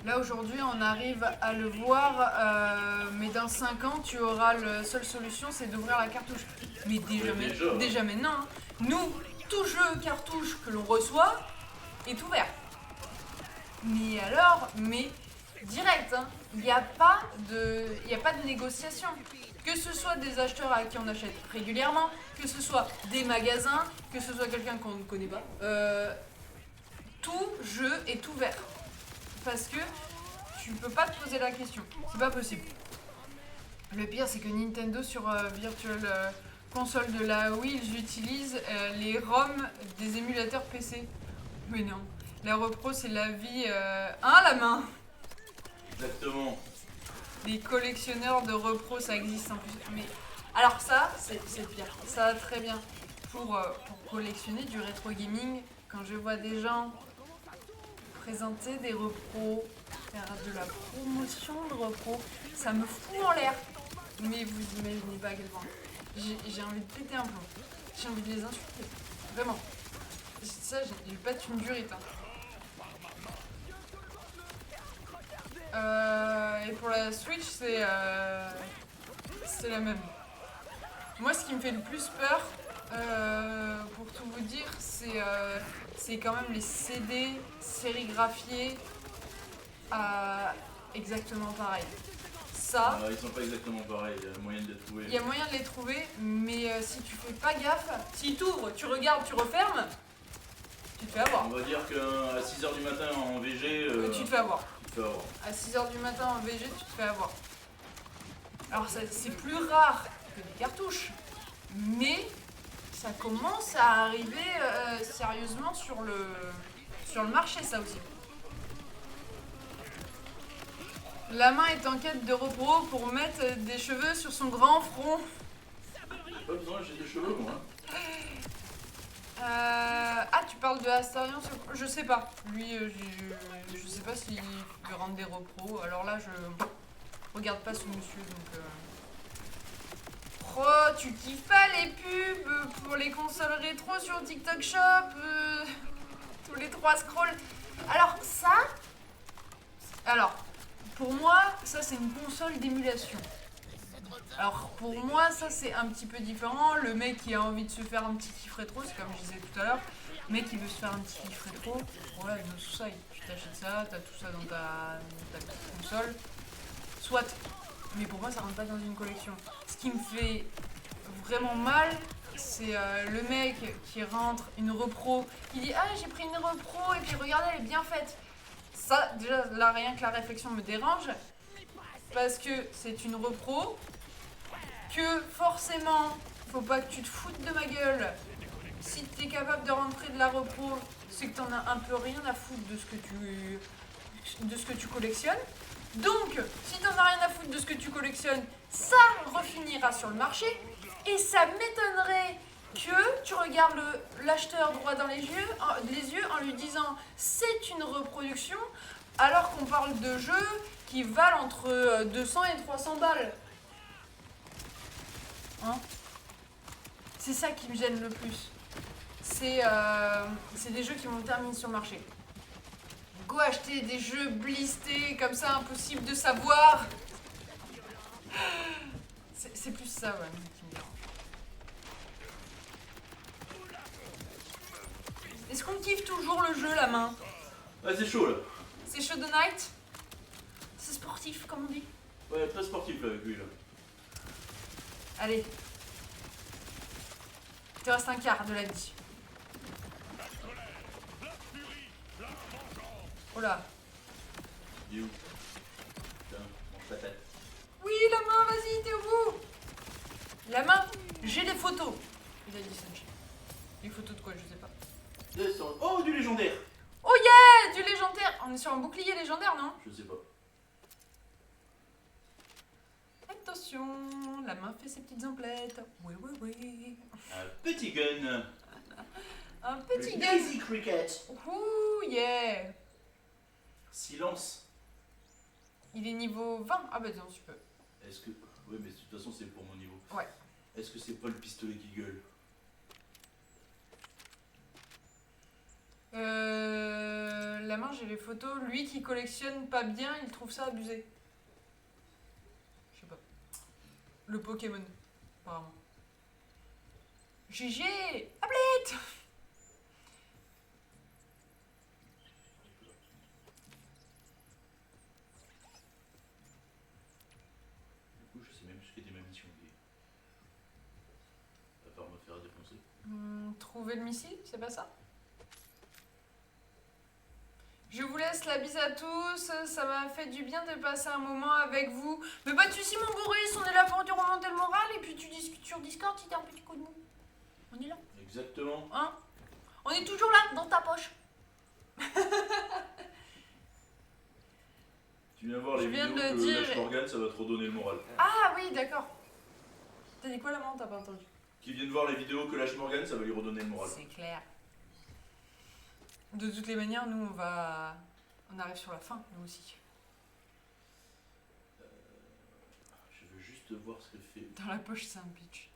Là aujourd'hui on arrive à le voir, mais dans 5 ans tu auras la seule solution, c'est d'ouvrir la cartouche. Mais déjà maintenant, hein. Nous, tout jeu cartouche que l'on reçoit est ouvert. Mais alors, direct, hein. Il n'y a pas de négociation. Que ce soit des acheteurs à qui on achète régulièrement, que ce soit des magasins, que ce soit quelqu'un qu'on ne connaît pas, tout jeu est ouvert. Parce que tu peux pas te poser la question. C'est pas possible. Le pire, c'est que Nintendo sur Virtual Console de la Wii, ils utilisent les ROM des émulateurs PC. Mais non. La repro, c'est la vie... la main. Exactement. Les collectionneurs de repro, ça existe en plus. Mais alors ça, c'est le pire. Ça va très bien. pour collectionner du rétro gaming, quand je vois des gens présenter des repros, faire de la promotion de repros, ça me fout en l'air. Mais vous imaginez pas à quel point. J'ai envie de péter un plomb. J'ai envie de les insulter. Vraiment. Ça, j'ai pas de thune durite. Et pour la Switch, c'est la même. Moi, ce qui me fait le plus peur, pour tout vous dire, c'est quand même les CD sérigraphiés exactement pareil. Ça, Ils sont pas exactement pareils, il y a moyen de les trouver. il y a moyen de les trouver, mais si tu fais pas gaffe, si tu ouvres, tu regardes, tu refermes, tu te fais avoir. On va dire qu'à 6h du matin en VG, Tu te fais avoir. tu te fais avoir. À 6h du matin en VG, tu te fais avoir. Alors c'est plus rare que les cartouches, mais ça commence à arriver sérieusement sur le marché, ça aussi. La main est en quête de repos pour mettre des cheveux sur son grand front. J'ai pas besoin, j'ai des cheveux moi. Ah, tu parles de Astarion, je sais pas. Lui, je sais pas s'il veut rendre des repros. Alors là, je regarde pas ce monsieur, donc... Oh, tu kiffes pas les pubs pour les consoles rétro sur TikTok Shop tous les 3 scrolls. Alors ça... Alors, pour moi, ça c'est une console d'émulation. Alors pour moi, ça c'est un petit peu différent. Le mec qui a envie de se faire un petit kiff rétro, c'est comme je disais tout à l'heure. Le mec qui veut se faire un petit kiff rétro, voilà, tout ça, tu t'achètes ça, t'as tout ça dans ta petite console. Soit. Mais pour moi, ça rentre pas dans une collection. Ce qui me fait vraiment mal, c'est le mec qui rentre une repro, qui dit ah j'ai pris une repro et puis regardez elle est bien faite. Ça déjà là rien que la réflexion me dérange parce que c'est une repro que forcément faut pas que tu te foutes de ma gueule. Si t'es capable de rentrer de la repro, c'est que t'en as un peu rien à foutre de ce que tu collectionnes. Donc, si t'en as rien à foutre de ce que tu collectionnes, ça refinira sur le marché. Et ça m'étonnerait que tu regardes l'acheteur droit dans les yeux en lui disant c'est une reproduction, alors qu'on parle de jeux qui valent entre 200 et 300 balles. Hein? C'est ça qui me gêne le plus. C'est des jeux qui vont terminer sur le marché. Go acheter des jeux blistés comme ça, impossible de savoir. C'est plus ça, ouais, qui me dérange. Est-ce qu'on kiffe toujours le jeu, la main? Ah, c'est chaud là. C'est chaud de night? C'est sportif, comme on dit. Ouais, très sportif là avec lui là. Allez. Il te reste un quart de la vie. Oh là. Il est où? Tiens, mange ta tête. Oui, la main, vas-y, t'es au bout. La main, j'ai les photos. Il a dit Sanji. Les photos de quoi, je sais pas. Descends. Oh, du légendaire. Oh yeah, du légendaire. On est sur un bouclier légendaire, non? Je sais pas. Attention, la main fait ses petites emplettes. Oui, oui, oui. Un petit gun. Un petit Le gun. Daisy Cricket. Ouh, yeah. Silence. Il est niveau 20. Ah bah non, tu peux. Est-ce que... Ouais, mais de toute façon c'est pour mon niveau. Ouais. Est-ce que c'est pas le pistolet qui gueule? La main, j'ai les photos. Lui qui collectionne pas bien, il trouve ça abusé. Je sais pas. Le Pokémon, apparemment. GG! Ablet! Du coup, je sais même plus ce qu'était ma mission. À part me faire défoncer. Trouver le missile, c'est pas ça? Je vous laisse la bise à tous, ça m'a fait du bien de passer un moment avec vous. Mais pas de soucis mon Boris, on est là pour te remonter le moral et puis tu discutes sur Discord si t'as un petit coup de mou. On est là, Exactement. hein? On est toujours là, dans ta poche. Tu viens voir Je les viens vidéos de que dire- lâche Morgane, ça va te redonner le moral. Ah oui, d'accord. T'as dit quoi la main? T'as pas entendu. qui viennent voir les vidéos que lâche Morgane, ça va lui redonner le moral. C'est clair. De toutes les manières, nous, on arrive sur la fin, nous aussi. Je veux juste voir ce que fait. Dans la poche, c'est un pitch.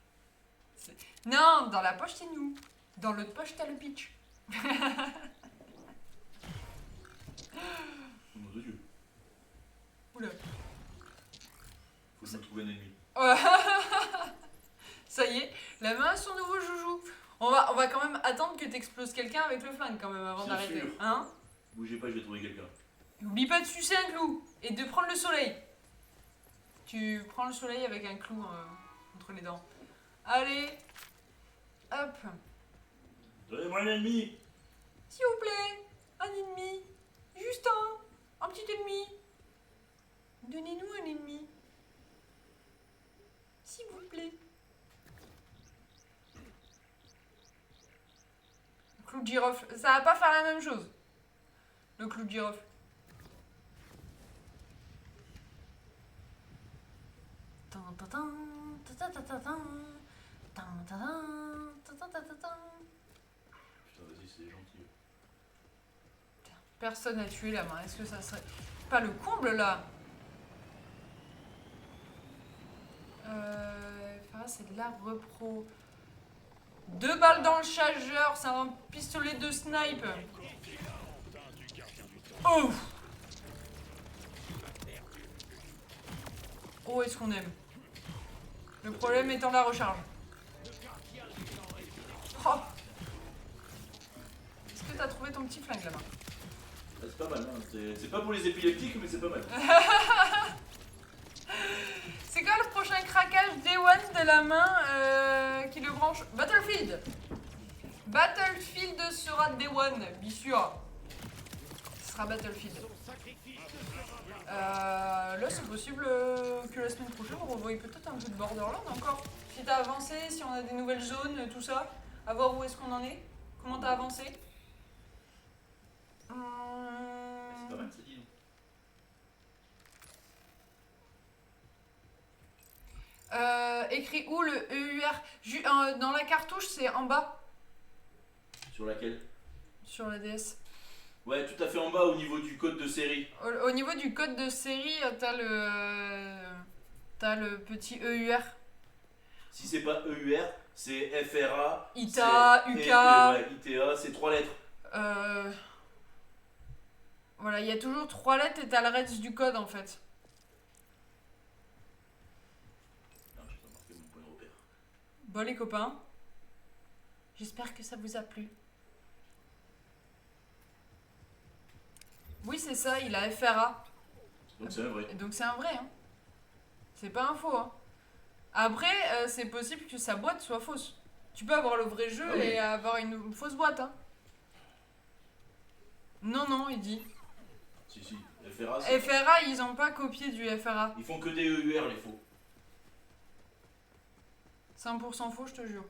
Non, dans la poche, c'est nous. Dans l'autre poche, t'as le pitch. Oh mon Dieu. Oula. Faut que je me trouve un ennemi. Ça y est, la main à son nouveau joujou. On va quand même attendre que t'exploses quelqu'un avec le flingue quand même avant Bien d'arrêter. sûr. Hein? Bougez pas, je vais trouver quelqu'un. N'oublie pas de sucer un clou et de prendre le soleil. Tu prends le soleil avec un clou entre les dents. Allez, hop. Donnez-moi un ennemi. S'il vous plaît, un ennemi. Juste un petit ennemi. Donnez-nous un ennemi. S'il vous plaît. Le clou de girofle, ça va pas faire la même chose. Le clou de girofle. Putain, vas-y, c'est gentil. Personne n'a tué la main. Est-ce que ça serait pas le comble là? C'est de la repro. 2 balles dans le chargeur, c'est un pistolet de snipe. Oh! Oh, est-ce qu'on aime? Le problème étant la recharge. Oh! Est-ce que t'as trouvé ton petit flingue là-bas? C'est pas mal, hein. C'est pas pour les épileptiques, mais c'est pas mal. C'est quoi le prochain craquage Day One de la main qui le branche? Battlefield! Battlefield sera Day One, bien sûr. Ce sera Battlefield. Là, c'est possible que la semaine prochaine, on revoie peut-être un peu de Borderlands encore. Si t'as avancé, si on a des nouvelles zones, tout ça. À voir où est-ce qu'on en est. Comment t'as avancé. C'est pas mal, ça dit. Écrit où le EUR? Dans la cartouche, c'est en bas. Sur laquelle? Sur la DS. Ouais, tout à fait en bas au niveau du code de série. Au niveau du code de série, t'as le petit EUR. Si c'est pas EUR, c'est FRA. ITA, c'est- UK. Ouais, ITA, c'est 3 lettres. Voilà, il y a toujours 3 lettres et t'as le reste du code en fait. Ah, j'ai pas marqué mon point de repère. Bon les copains, j'espère que ça vous a plu. Oui c'est ça, il a FRA. Donc c'est un vrai. Donc c'est un vrai. Hein. C'est pas un faux. Hein. Après, c'est possible que sa boîte soit fausse. Tu peux avoir le vrai jeu Ah oui. et avoir une fausse boîte. Hein. Non, non, il dit. Si, si. FRA, c'est... FRA, ils ont pas copié du FRA. Ils font que des EUR, les faux. 100% faux, je te jure.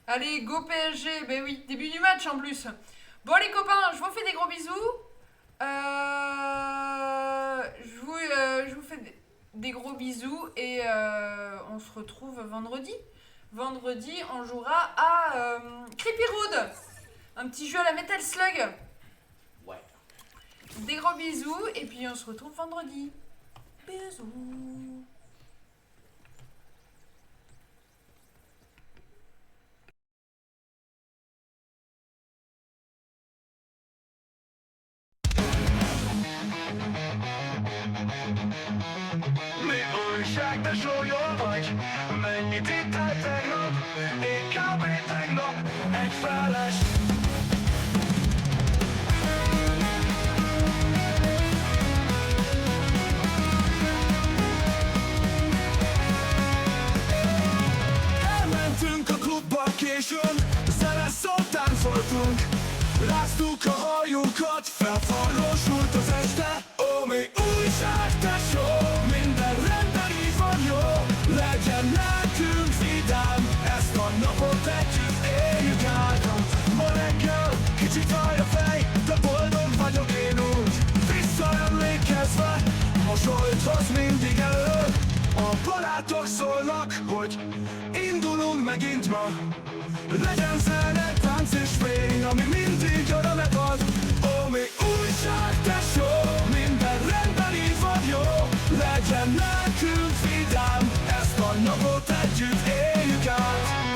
Allez, go PSG. Ben oui, début du match en plus. Bon les copains, je vous fais des gros bisous. Je vous fais des gros bisous et on se retrouve vendredi. Vendredi, on jouera à Creepy Road. Un petit jeu à la Metal Slug. Ouais. Des gros bisous et puis on se retrouve vendredi. Bisous. Mi újság, de sólyom vagy? Mennyit ittál tegnap? Én kb. Tegnap egy feles. Elmentünk a klubba későn, zene szóltán voltunk. Ráztuk a hajunkat, felfarrosult az este. Ó, mi újság, tesó, minden rendben így van jó. Legyen nekünk vidám, ezt a napot együtt éljük át. Ma reggel Indulunk megint ma. Legyen zene, tánc és fény, ami mindig örömet ad. Ó, mi újság, tesó, minden rendben így van jó. Legyen nekünk vidám, ezt a napot együtt éljük át.